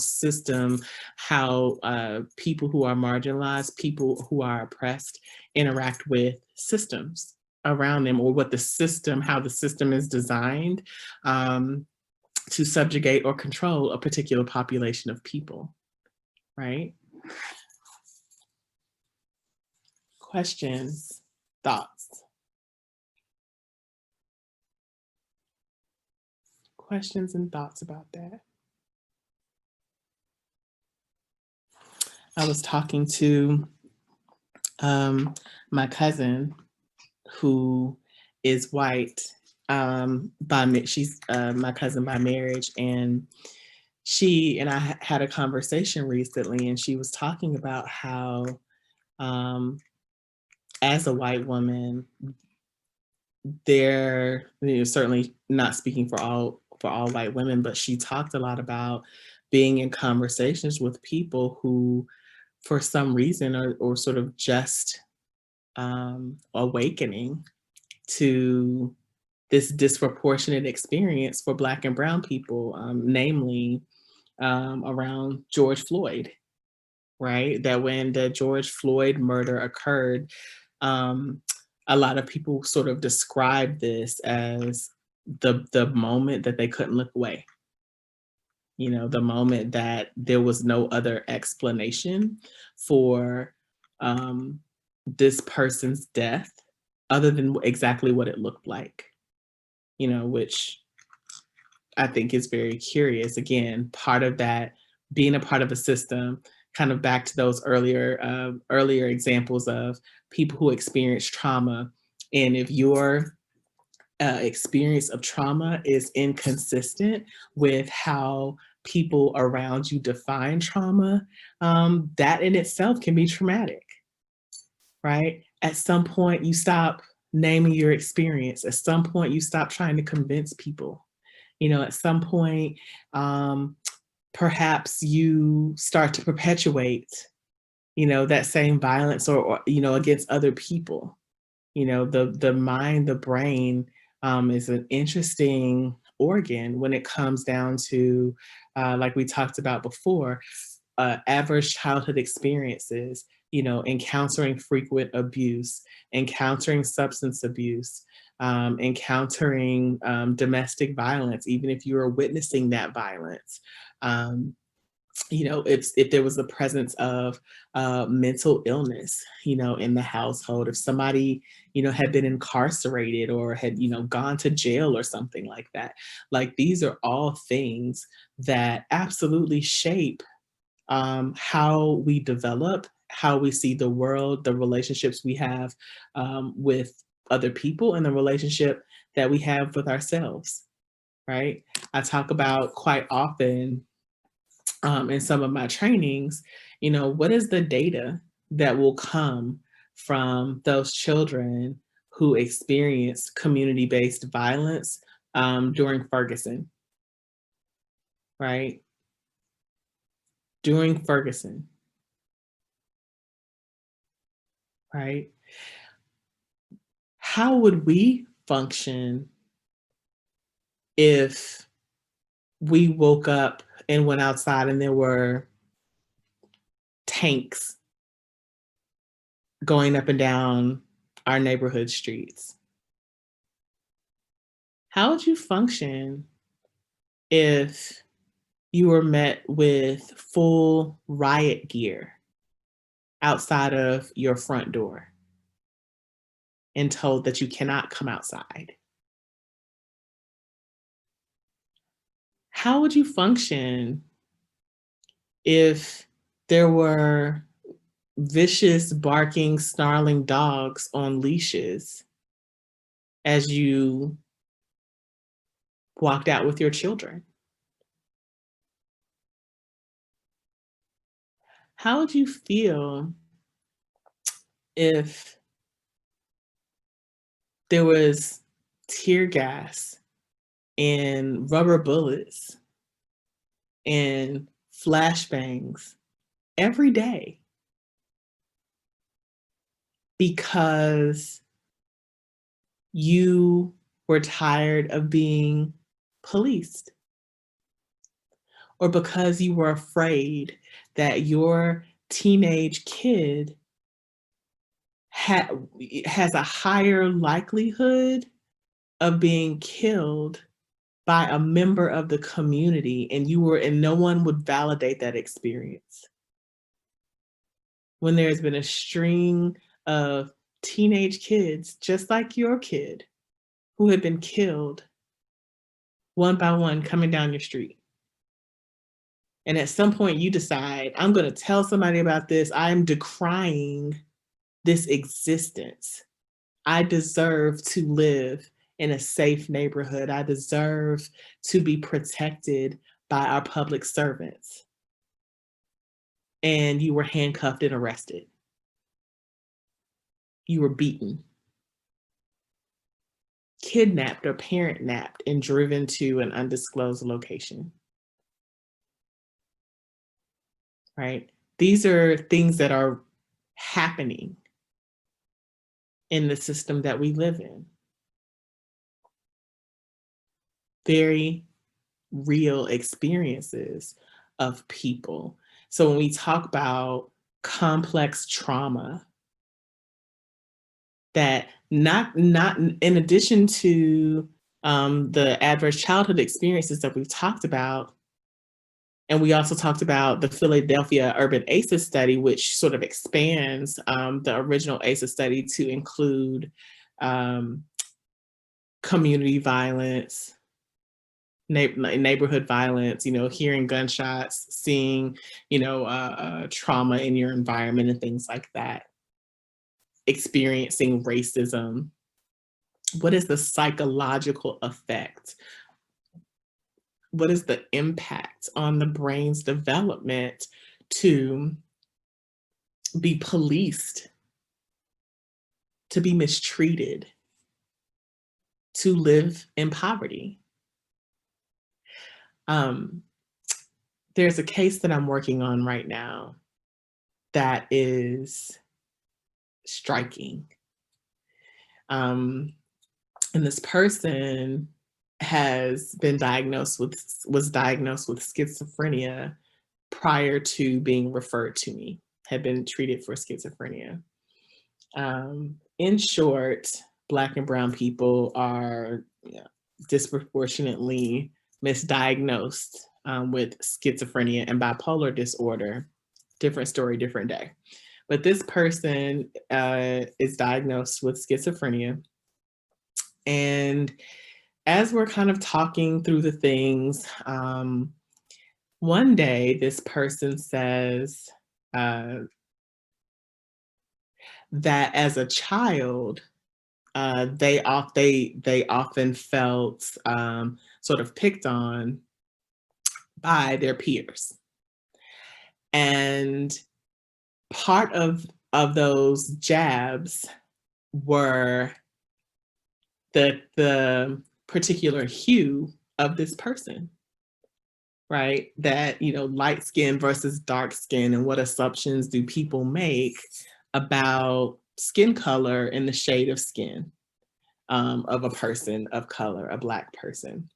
people who are marginalized, people who are oppressed interact with systems around them, or what the system, how the system is designed to subjugate or control a particular population of people, right? Questions, thoughts? Questions and thoughts about that? I was talking to my cousin who is white she's my cousin by marriage, and she and I had a conversation recently, and she was talking about how, um, as a white woman, there, certainly not speaking for all white women, but she talked a lot about being in conversations with people who, for some reason, or sort of just awakening to this disproportionate experience for Black and Brown people, namely around George Floyd, right? That when the George Floyd murder occurred, um, a lot of people sort of describe this as the moment that they couldn't look away. The moment that there was no other explanation for um, this person's death other than exactly what it looked like. Which I think is very curious. Again, part of that being a part of a system, kind of back to those earlier examples of people who experience trauma. And if your experience of trauma is inconsistent with how people around you define trauma, that in itself can be traumatic, right? At some point, you stop naming your experience. At some point, you stop trying to convince people. At some point, perhaps you start to perpetuate, that same violence, or against other people. The mind, the brain, is an interesting organ when it comes down to, like we talked about before, average childhood experiences, encountering frequent abuse, encountering substance abuse, encountering domestic violence, even if you are witnessing that violence. Um, if there was the presence of mental illness, in the household, if somebody, had been incarcerated or had, gone to jail or something like that. Like, these are all things that absolutely shape how we develop, how we see the world, the relationships we have with other people, and the relationship that we have with ourselves, right? I talk about quite often in some of my trainings, what is the data that will come from those children who experienced community-based violence during Ferguson, right? During Ferguson, right? How would we function if we woke up and went outside and there were tanks going up and down our neighborhood streets? How would you function if you were met with full riot gear outside of your front door and told that you cannot come outside? How would you function if there were vicious, barking, snarling dogs on leashes as you walked out with your children? How would you feel if there was tear gas and rubber bullets and flashbangs every day because you were tired of being policed, or because you were afraid that your teenage kid has a higher likelihood of being killed by a member of the community, and no one would validate that experience? When there's been a string of teenage kids just like your kid who have been killed one by one coming down your street. And at some point you decide, I'm going to tell somebody about this. I'm decrying this existence. I deserve to live in a safe neighborhood. I deserve to be protected by our public servants. And you were handcuffed and arrested. You were beaten, kidnapped or parent napped, and driven to an undisclosed location, right? These are things that are happening in the system that we live in. Very real experiences of people. So when we talk about complex trauma, that not in addition to the adverse childhood experiences that we've talked about, and we also talked about the Philadelphia Urban ACEs study, which sort of expands the original ACEs study to include um, community violence, neighborhood violence, hearing gunshots, seeing, trauma in your environment and things like that, experiencing racism. What is the psychological effect? What is the impact on the brain's development to be policed, to be mistreated, to live in poverty? There's a case that I'm working on right now that is striking. And this person was diagnosed with schizophrenia prior to being referred to me, had been treated for schizophrenia. In short, Black and brown people are disproportionately misdiagnosed with schizophrenia and bipolar disorder. Different story, different day. But this person is diagnosed with schizophrenia. And as we're kind of talking through the things, one day this person says that as a child, they often felt sort of picked on by their peers. And part of those jabs were the particular hue of this person, right? That, light skin versus dark skin, and what assumptions do people make about skin color and the shade of skin of a person of color, a Black person.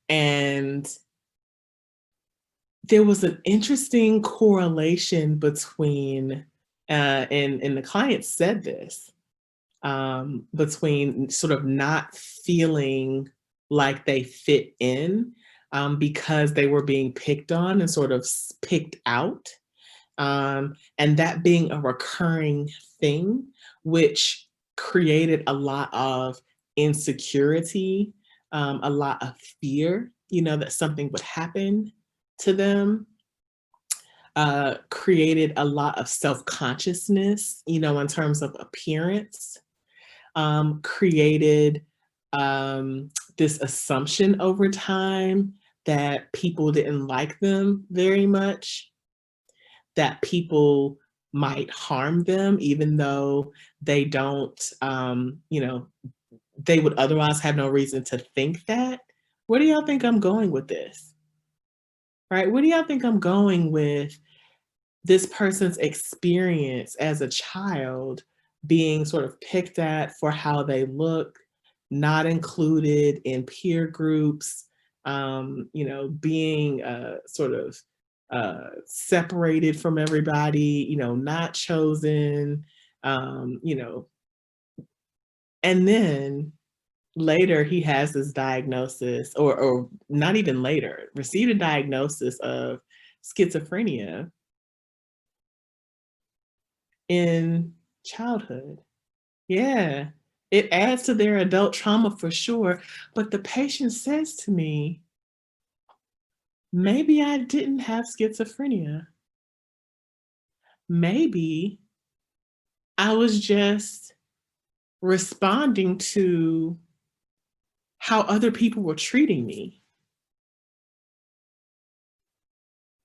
And there was an interesting correlation between, and the client said this, between sort of not feeling like they fit in because they were being picked on and sort of picked out. And that being a recurring thing, which created a lot of insecurity, a lot of fear, that something would happen to them, created a lot of self-consciousness, in terms of appearance, created this assumption over time that people didn't like them very much, that people might harm them even though they don't, they would otherwise have no reason to think that. Where do y'all think I'm going with this? Right? Where do y'all think I'm going with this person's experience as a child being sort of picked at for how they look, not included in peer groups, being sort of separated from everybody, not chosen, and then later he has this diagnosis, or not even later, received a diagnosis of schizophrenia in childhood. Yeah, it adds to their adult trauma for sure. But the patient says to me, maybe I didn't have schizophrenia. Maybe I was just responding to how other people were treating me.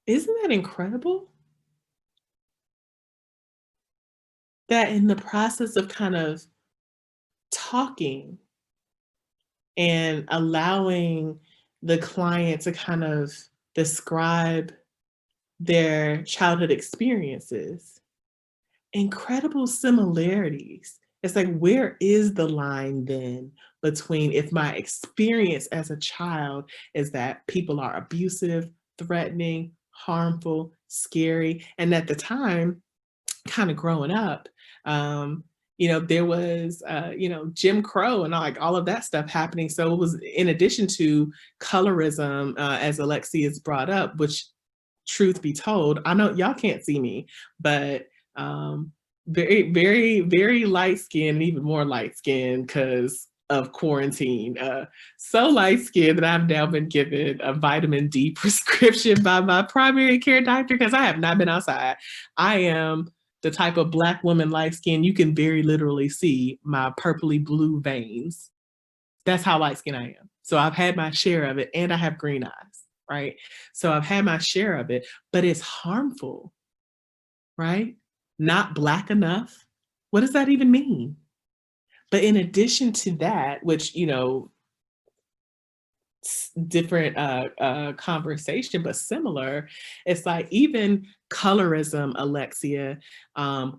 Isn't that incredible? That in the process of kind of talking and allowing the client to kind of describe their childhood experiences, incredible similarities. It's like, where is the line then between if my experience as a child is that people are abusive, threatening, harmful, scary, and at the time, kind of growing up, um, there was, Jim Crow and like all of that stuff happening. So it was in addition to colorism, as Alexia's brought up, which truth be told, I know y'all can't see me, but very, very, very light skinned, and even more light skinned because of quarantine. So light skinned that I've now been given a vitamin D prescription by my primary care doctor because I have not been outside. I am the type of black woman light skin you can very literally see my purpley blue veins. That's how light skinned I am. So I've had my share of it, and I have green eyes, right? So I've had my share of it, but it's harmful, right? Not black enough. What does that even mean? But in addition to that, which, different conversation, but similar, it's like even colorism, Alexia,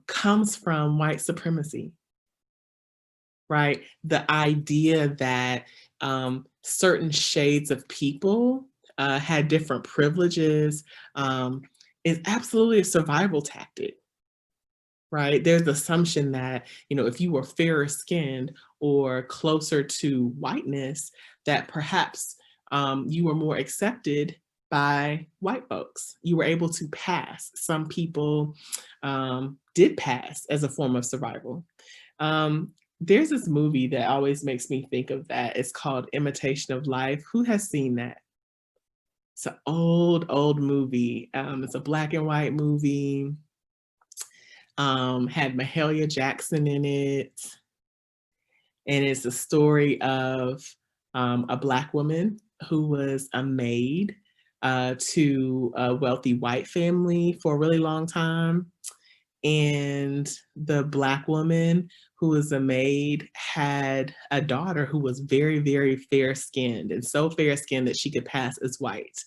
comes from white supremacy, right? The idea that certain shades of people had different privileges is absolutely a survival tactic, right? There's the assumption that, if you were fairer skinned or closer to whiteness, that perhaps you were more accepted by white folks. You were able to pass. Some people did pass as a form of survival. There's this movie that always makes me think of that. It's called Imitation of Life. Who has seen that? It's an old, old movie. It's a black and white movie. Had Mahalia Jackson in it. And it's a story of a Black woman who was a maid to a wealthy white family for a really long time. And the Black woman who was a maid had a daughter who was very, very fair skinned, and so fair skinned that she could pass as white.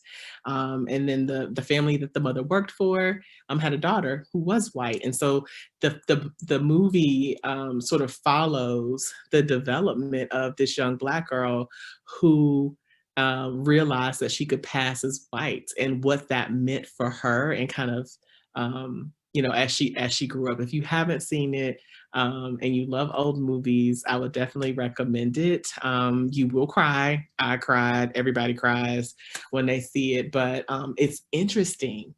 And then the family that the mother worked for had a daughter who was white. And so the movie sort of follows the development of this young Black girl who realized that she could pass as white and what that meant for her, and kind of as she grew up. If you haven't seen it and you love old movies, I would definitely recommend it. You will cry. I cried. Everybody cries when they see it, but it's interesting,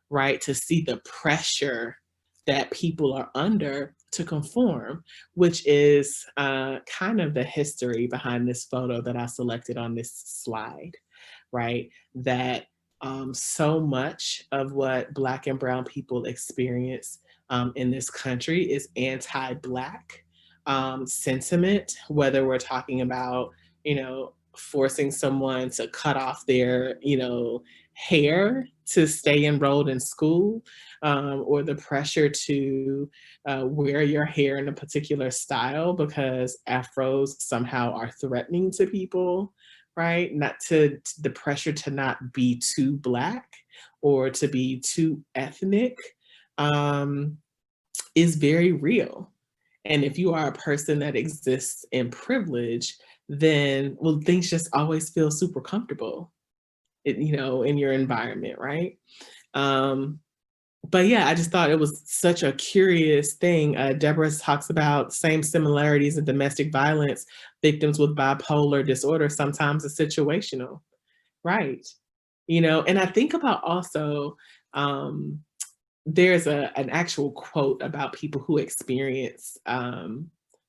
right, to see the pressure that people are under to conform, which is kind of the history behind this photo that I selected on this slide, right? That so much of what Black and Brown people experience in this country is anti-Black sentiment, whether we're talking about, forcing someone to cut off their, hair to stay enrolled in school, or the pressure to wear your hair in a particular style because afros somehow are threatening to people, right? Not to the pressure to not be too Black or to be too ethnic um, is very real. And if you are a person that exists in privilege, then, well, things just always feel super comfortable, in your environment, right? Um, but yeah, I just thought it was such a curious thing. Deborah talks about same similarities in domestic violence. Victims with bipolar disorder sometimes it's situational, right? And I think about also, there's an actual quote about people who experience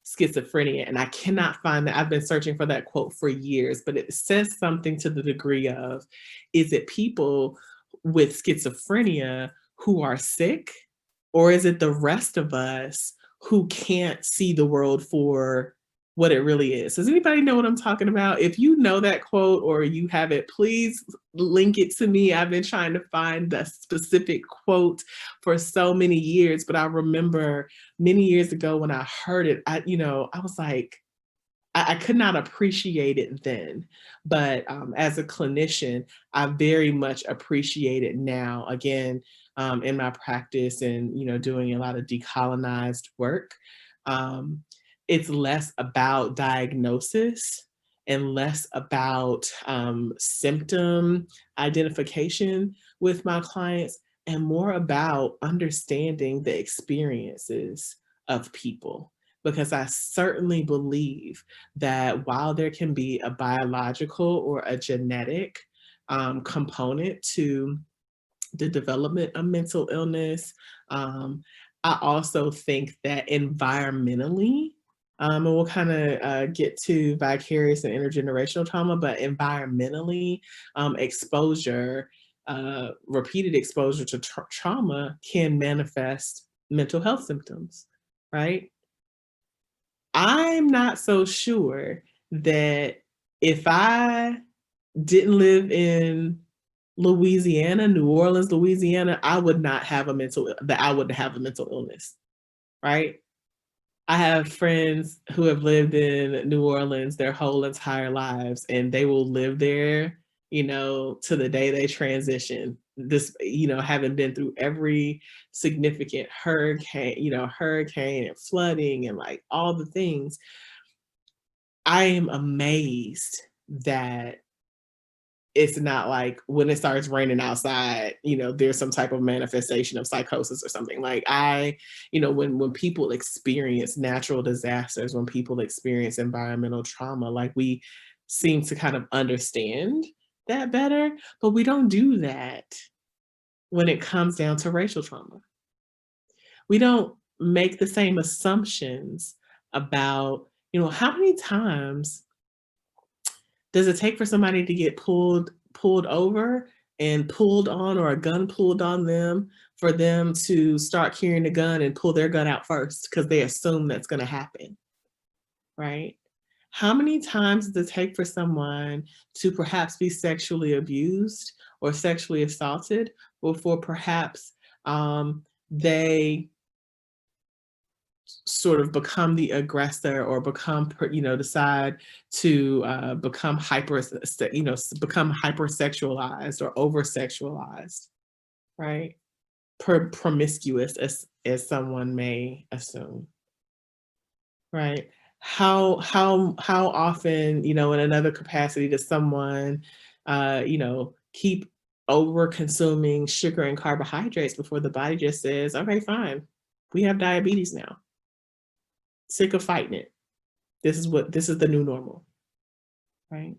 schizophrenia, and I cannot find that. I've been searching for that quote for years, but it says something to the degree of, is it people with schizophrenia who are sick, or is it the rest of us who can't see the world for what it really is. Does anybody know what I'm talking about? If you know that quote or you have it, please link it to me. I've been trying to find the specific quote for so many years, but I remember many years ago when I heard it, I was like, I could not appreciate it then, but as a clinician, I very much appreciate it now. Again, in my practice and doing a lot of decolonized work, um, it's less about diagnosis and less about symptom identification with my clients, and more about understanding the experiences of people. Because I certainly believe that while there can be a biological or a genetic component to the development of mental illness, I also think that environmentally, and we'll kind of get to vicarious and intergenerational trauma, but environmentally, exposure, repeated exposure to trauma can manifest mental health symptoms, right? I'm not so sure that if I didn't live in Louisiana, New Orleans, Louisiana, I would not have I would have a mental illness, right? I have friends who have lived in New Orleans their whole entire lives, and they will live there, to the day they transition. This, having been through every significant hurricane and flooding and like all the things, I am amazed that it's not like when it starts raining outside, there's some type of manifestation of psychosis or something. Like when people experience natural disasters, when people experience environmental trauma, like we seem to kind of understand that better, but we don't do that when it comes down to racial trauma. We don't make the same assumptions about, how many times does it take for somebody to get pulled over and pulled on, or a gun pulled on them, for them to start carrying a gun and pull their gun out first because they assume that's going to happen, right? How many times does it take for someone to perhaps be sexually abused or sexually assaulted before perhaps they sort of become the aggressor or decide to become become hypersexualized or over sexualized, right? Promiscuous, as someone may assume, right? How often, in another capacity, does someone keep over consuming sugar and carbohydrates before the body just says, okay, fine, we have diabetes now, sick of fighting it. This is the new normal, right?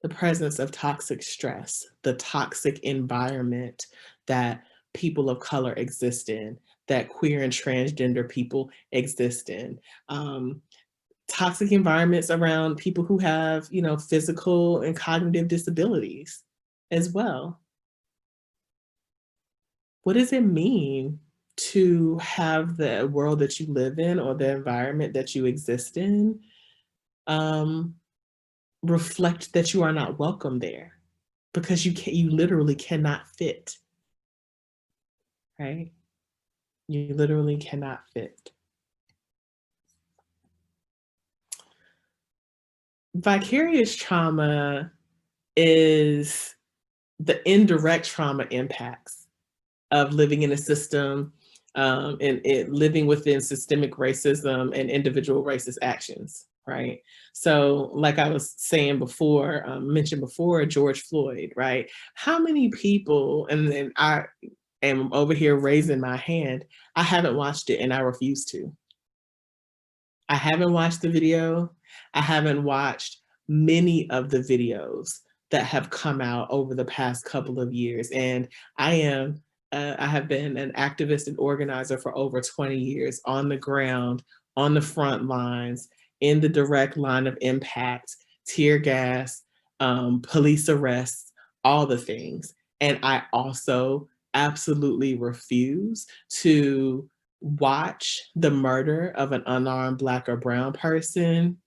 The presence of toxic stress, the toxic environment that people of color exist in, that queer and transgender people exist in. Toxic environments around people who have, physical and cognitive disabilities as well. What does it mean to have the world that you live in or the environment that you exist in reflect that you are not welcome there? Because you literally cannot fit, right? You literally cannot fit. Vicarious trauma is the indirect trauma impacts of living in a system, and living within systemic racism and individual racist actions, right? So, like I was saying before, mentioned before, George Floyd, right? How many people, and then I am over here raising my hand, I haven't watched it and I refuse to. I haven't watched the video. I haven't watched many of the videos that have come out over the past couple of years. And I have been an activist and organizer for over 20 years, on the ground, on the front lines, in the direct line of impact, tear gas, police arrests, all the things. And I also absolutely refuse to watch the murder of an unarmed Black or brown person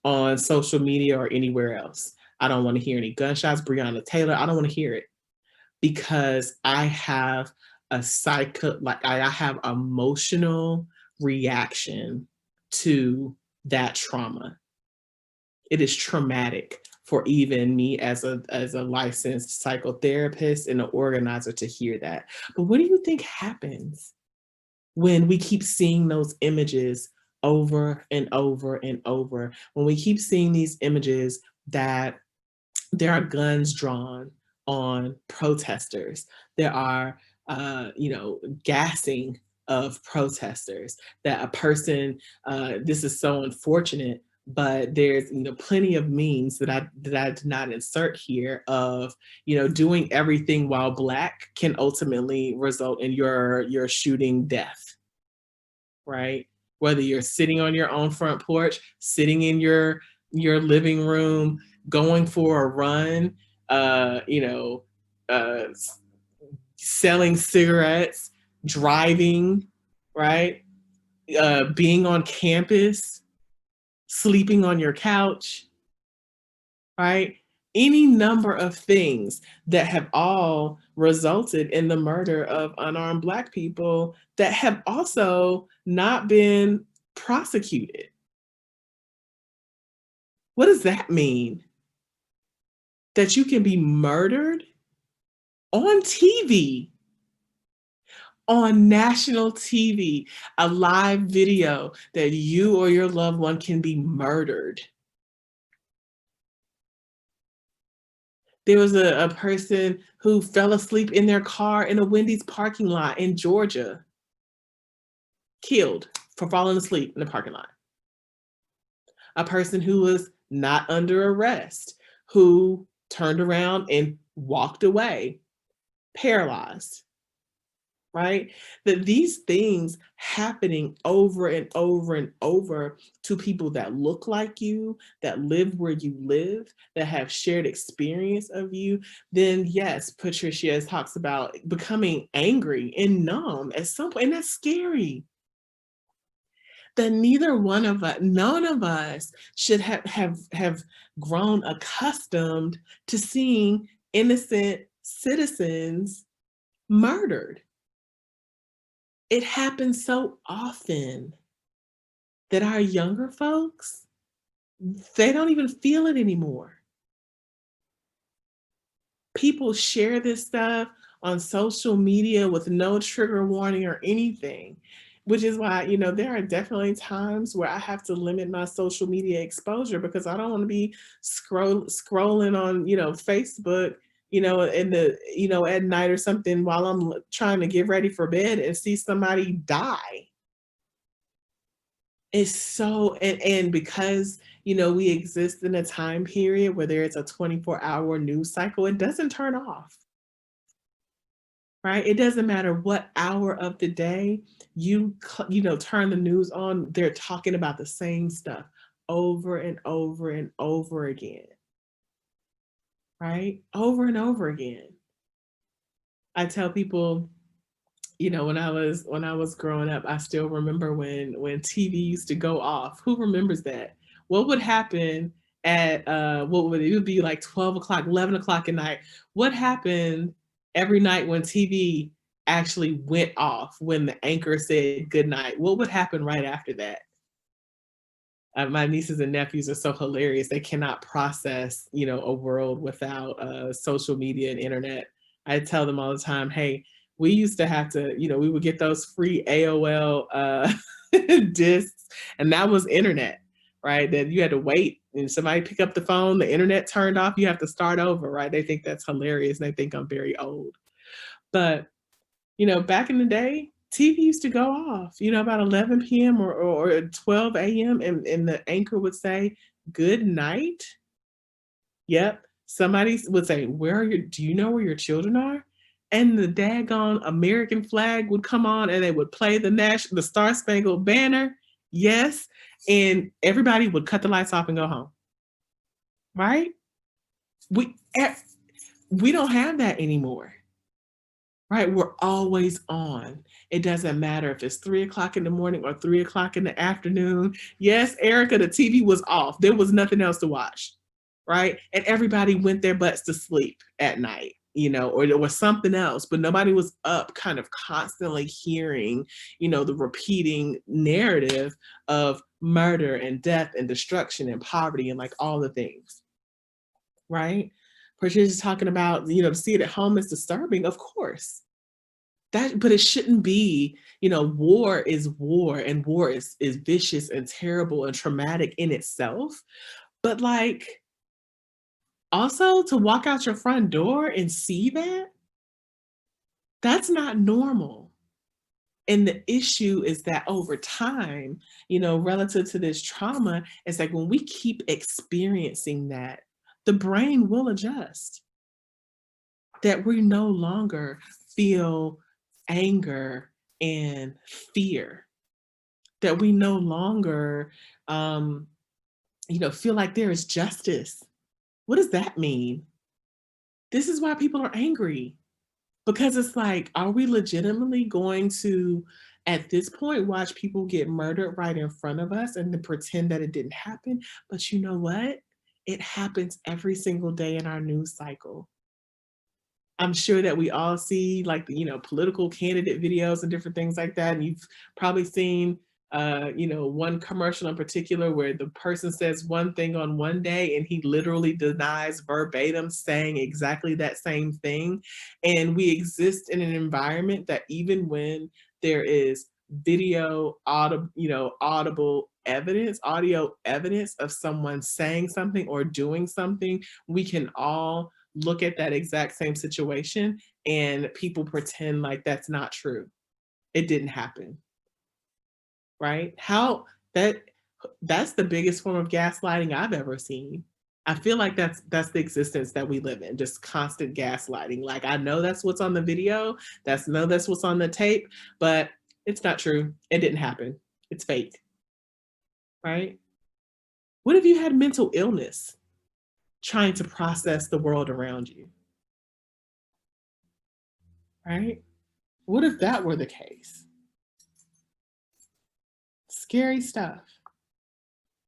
on social media or anywhere else. I don't want to hear any gunshots, Breonna Taylor. I don't want to hear it because I have I have emotional reaction to that trauma. It is traumatic for even me as a licensed psychotherapist and an organizer to hear that. But what do you think happens when we keep seeing those images over and over and over? When we keep seeing these images that there are guns drawn on protesters. There are, gassing of protesters. That a person, this is so unfortunate, but there's plenty of memes that I did not insert here of doing everything while Black can ultimately result in your shooting death, right? Whether you're sitting on your own front porch, sitting in your living room, going for a run, uh, you know, uh, selling cigarettes, driving, right? Being on campus, sleeping on your couch, right? Any number of things that have all resulted in the murder of unarmed Black people that have also not been prosecuted. What does that mean? That you can be murdered on TV, on national TV, a live video that you or your loved one can be murdered. There was a person who fell asleep in their car in a Wendy's parking lot in Georgia, killed for falling asleep in the parking lot. A person who was not under arrest, who turned around and walked away, paralyzed, right? That these things happening over and over and over to people that look like you, that live where you live, that have shared experience of you, then yes, Patricia talks about becoming angry and numb at some point, and that's scary. That neither one of us, none of us should have grown accustomed to seeing innocent citizens murdered. It happens so often that our younger folks, they don't even feel it anymore. People share this stuff on social media with no trigger warning or anything, which is why, there are definitely times where I have to limit my social media exposure because I don't want to be scrolling on, Facebook, in the, at night or something while I'm trying to get ready for bed and see somebody die. It's so, and because we exist in a time period where there is a 24-hour news cycle, it doesn't turn off, right? It doesn't matter what hour of the day turn the news on, they're talking about the same stuff over and over and over again, right? Over and over again. I tell people, when I was growing up, I still remember when TV used to go off. Who remembers that? What would happen at what would it would be like 12 o'clock, 11 o'clock at night? What happened every night when TV actually went off when the anchor said good night? What would happen right after that? My nieces and nephews are so hilarious. They cannot process, a world without social media and internet. I tell them all the time, hey, we used to have to, we would get those free AOL discs, and that was internet, right? That you had to wait and somebody pick up the phone, the internet turned off, you have to start over, right? They think that's hilarious. And they think I'm very old. But back in the day, TV used to go off, about 11 p.m. or 12 a.m. And the anchor would say, good night. Yep. Somebody would say, do you know where your children are? And the daggone American flag would come on and they would play the Star Spangled Banner. Yes. And everybody would cut the lights off and go home. Right? We don't have that anymore. right? We're always on. It doesn't matter if it's 3 o'clock in the morning or 3 o'clock in the afternoon. Yes, Erica, the TV was off. There was nothing else to watch, right? And everybody went their butts to sleep at night, or there was something else, but nobody was up kind of constantly hearing, the repeating narrative of murder and death and destruction and poverty and like all the things, right? Patricia's talking about, to see it at home is disturbing, of course. But it shouldn't be, war is war, and war is vicious and terrible and traumatic in itself. But like, also to walk out your front door and see that's not normal. And the issue is that over time, relative to this trauma, it's like when we keep experiencing that, the brain will adjust. That we no longer feel anger and fear, that we no longer, feel like there is justice. What does that mean? This is why people are angry, because it's like, are we legitimately going to, at this point, watch people get murdered right in front of us and then pretend that it didn't happen? But you know what? It happens every single day in our news cycle. I'm sure that we all see like political candidate videos and different things like that. And you've probably seen one commercial in particular where the person says one thing on one day and he literally denies verbatim saying exactly that same thing. And we exist in an environment that even when there is audible evidence, audio evidence of someone saying something or doing something, we can all look at that exact same situation and people pretend like that's not true. It didn't happen. Right? That's the biggest form of gaslighting I've ever seen. I feel like that's the existence that we live in, just constant gaslighting. Like, I know that's what's on the video, that's what's on the tape, but it's not true. It didn't happen. It's fake. Right? What if you had mental illness trying to process the world around you? Right? What if that were the case? Scary stuff.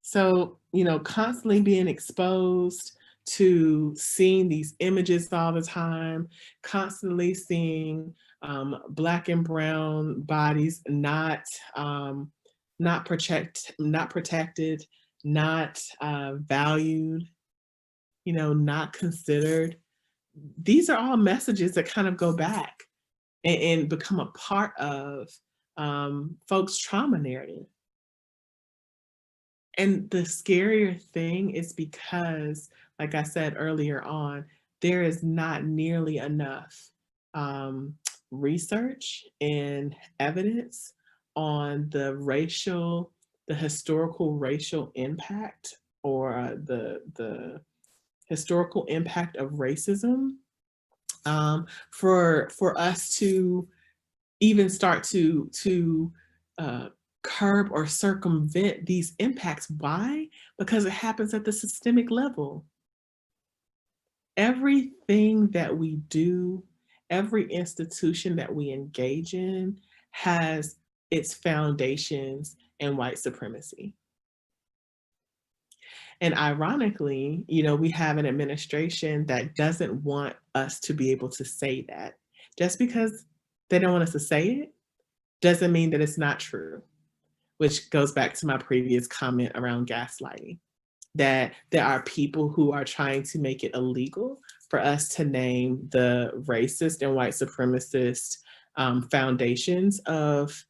So, constantly being exposed to seeing these images all the time, constantly seeing Black and brown bodies not protected, not valued, not considered. These are all messages that kind of go back and become a part of folks' trauma narrative. And the scarier thing is because, like I said earlier on, there is not nearly enough research and evidence on the historical racial impact, or the historical impact of racism, for us to even start to curb or circumvent these impacts. Why? Because it happens at the systemic level. Everything that we do, every institution that we engage in has its foundations in white supremacy. And ironically, we have an administration that doesn't want us to be able to say that. Just because they don't want us to say it doesn't mean that it's not true, which goes back to my previous comment around gaslighting, that there are people who are trying to make it illegal for us to name the racist and white supremacist foundations of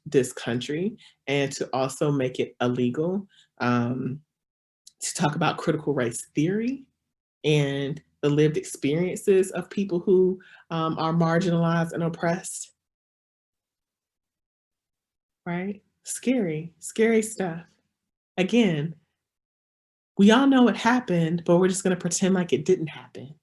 this country, and to also make it illegal to talk about critical race theory and the lived experiences of people who are marginalized and oppressed. Right? Scary, scary stuff. Again, we all know it happened, but we're just going to pretend like it didn't happen,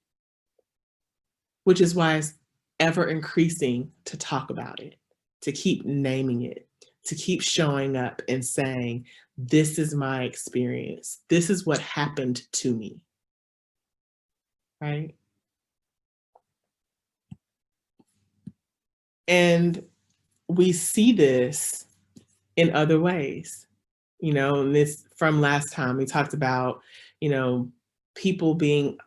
which is why it's ever increasing to talk about it, to keep naming it, to keep showing up and saying, this is my experience. This is what happened to me. Right? And we see this in other ways. And this from last time we talked about, you know, people being,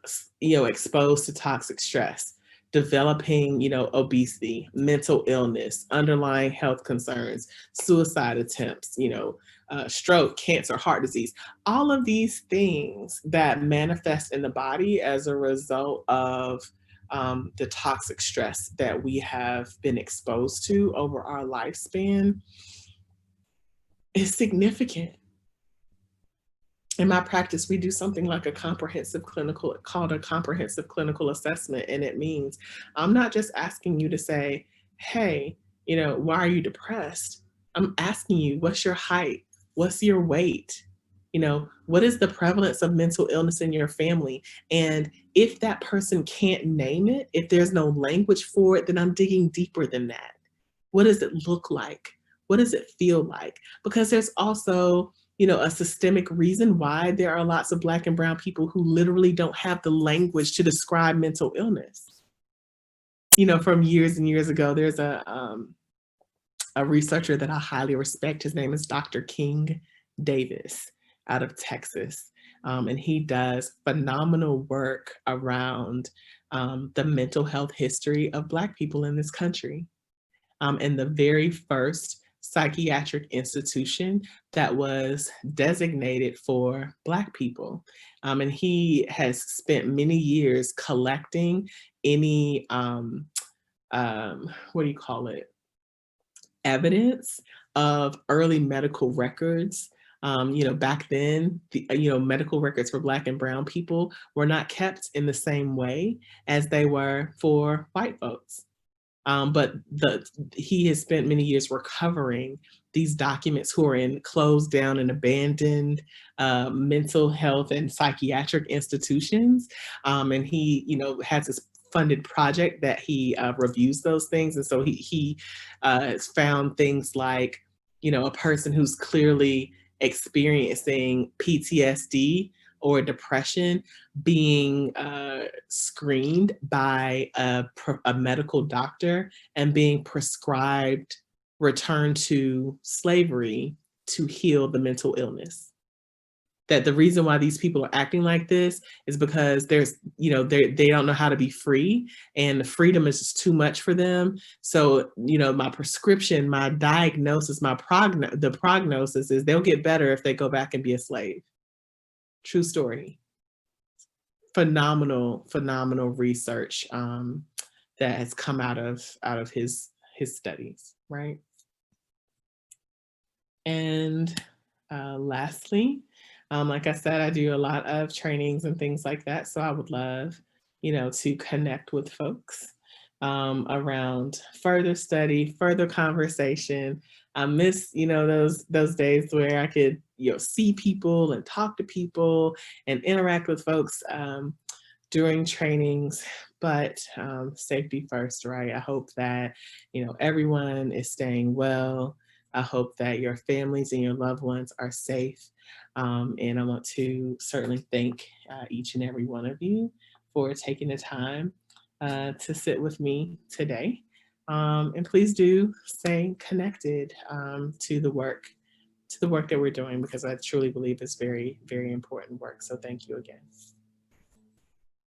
exposed to toxic stress, developing, obesity, mental illness, underlying health concerns, suicide attempts, stroke, cancer, heart disease, all of these things that manifest in the body as a result of the toxic stress that we have been exposed to over our lifespan is significant. In my practice, we do something like a comprehensive clinical called a comprehensive clinical assessment. And it means I'm not just asking you to say, hey, why are you depressed? I'm asking you, what's your height? What's your weight? What is the prevalence of mental illness in your family? And if that person can't name it, if there's no language for it, then I'm digging deeper than that. What does it look like? What does it feel like? Because there's also, a systemic reason why there are lots of Black and brown people who literally don't have the language to describe mental illness. From years and years ago, there's a researcher that I highly respect. His name is Dr. King Davis out of Texas. And he does phenomenal work around the mental health history of Black people in this country. And the very first psychiatric institution that was designated for Black people. And he has spent many years collecting any, what do you call it? Evidence of early medical records. Back then, medical records for Black and brown people were not kept in the same way as they were for white folks. But he has spent many years recovering these documents who are in closed down and abandoned mental health and psychiatric institutions. And he, has this funded project that he reviews those things. And so he found things like, a person who's clearly experiencing PTSD or depression being screened by a medical doctor and being prescribed return to slavery to heal the mental illness. That the reason why these people are acting like this is because there's, they don't know how to be free, and the freedom is just too much for them. So, my prescription, my diagnosis, the prognosis is they'll get better if they go back and be a slave. True story. Phenomenal research that has come out of his studies, right? And lastly, like I said, I do a lot of trainings and things like that. So I would love, to connect with folks around further study, further conversation. I miss, those days where I could, see people and talk to people and interact with folks during trainings. But safety first, right? I hope that, everyone is staying well. I hope that your families and your loved ones are safe. And I want to certainly thank each and every one of you for taking the time to sit with me today. And please do stay connected to the work that we're doing, because I truly believe it's very, very important work. So thank you again.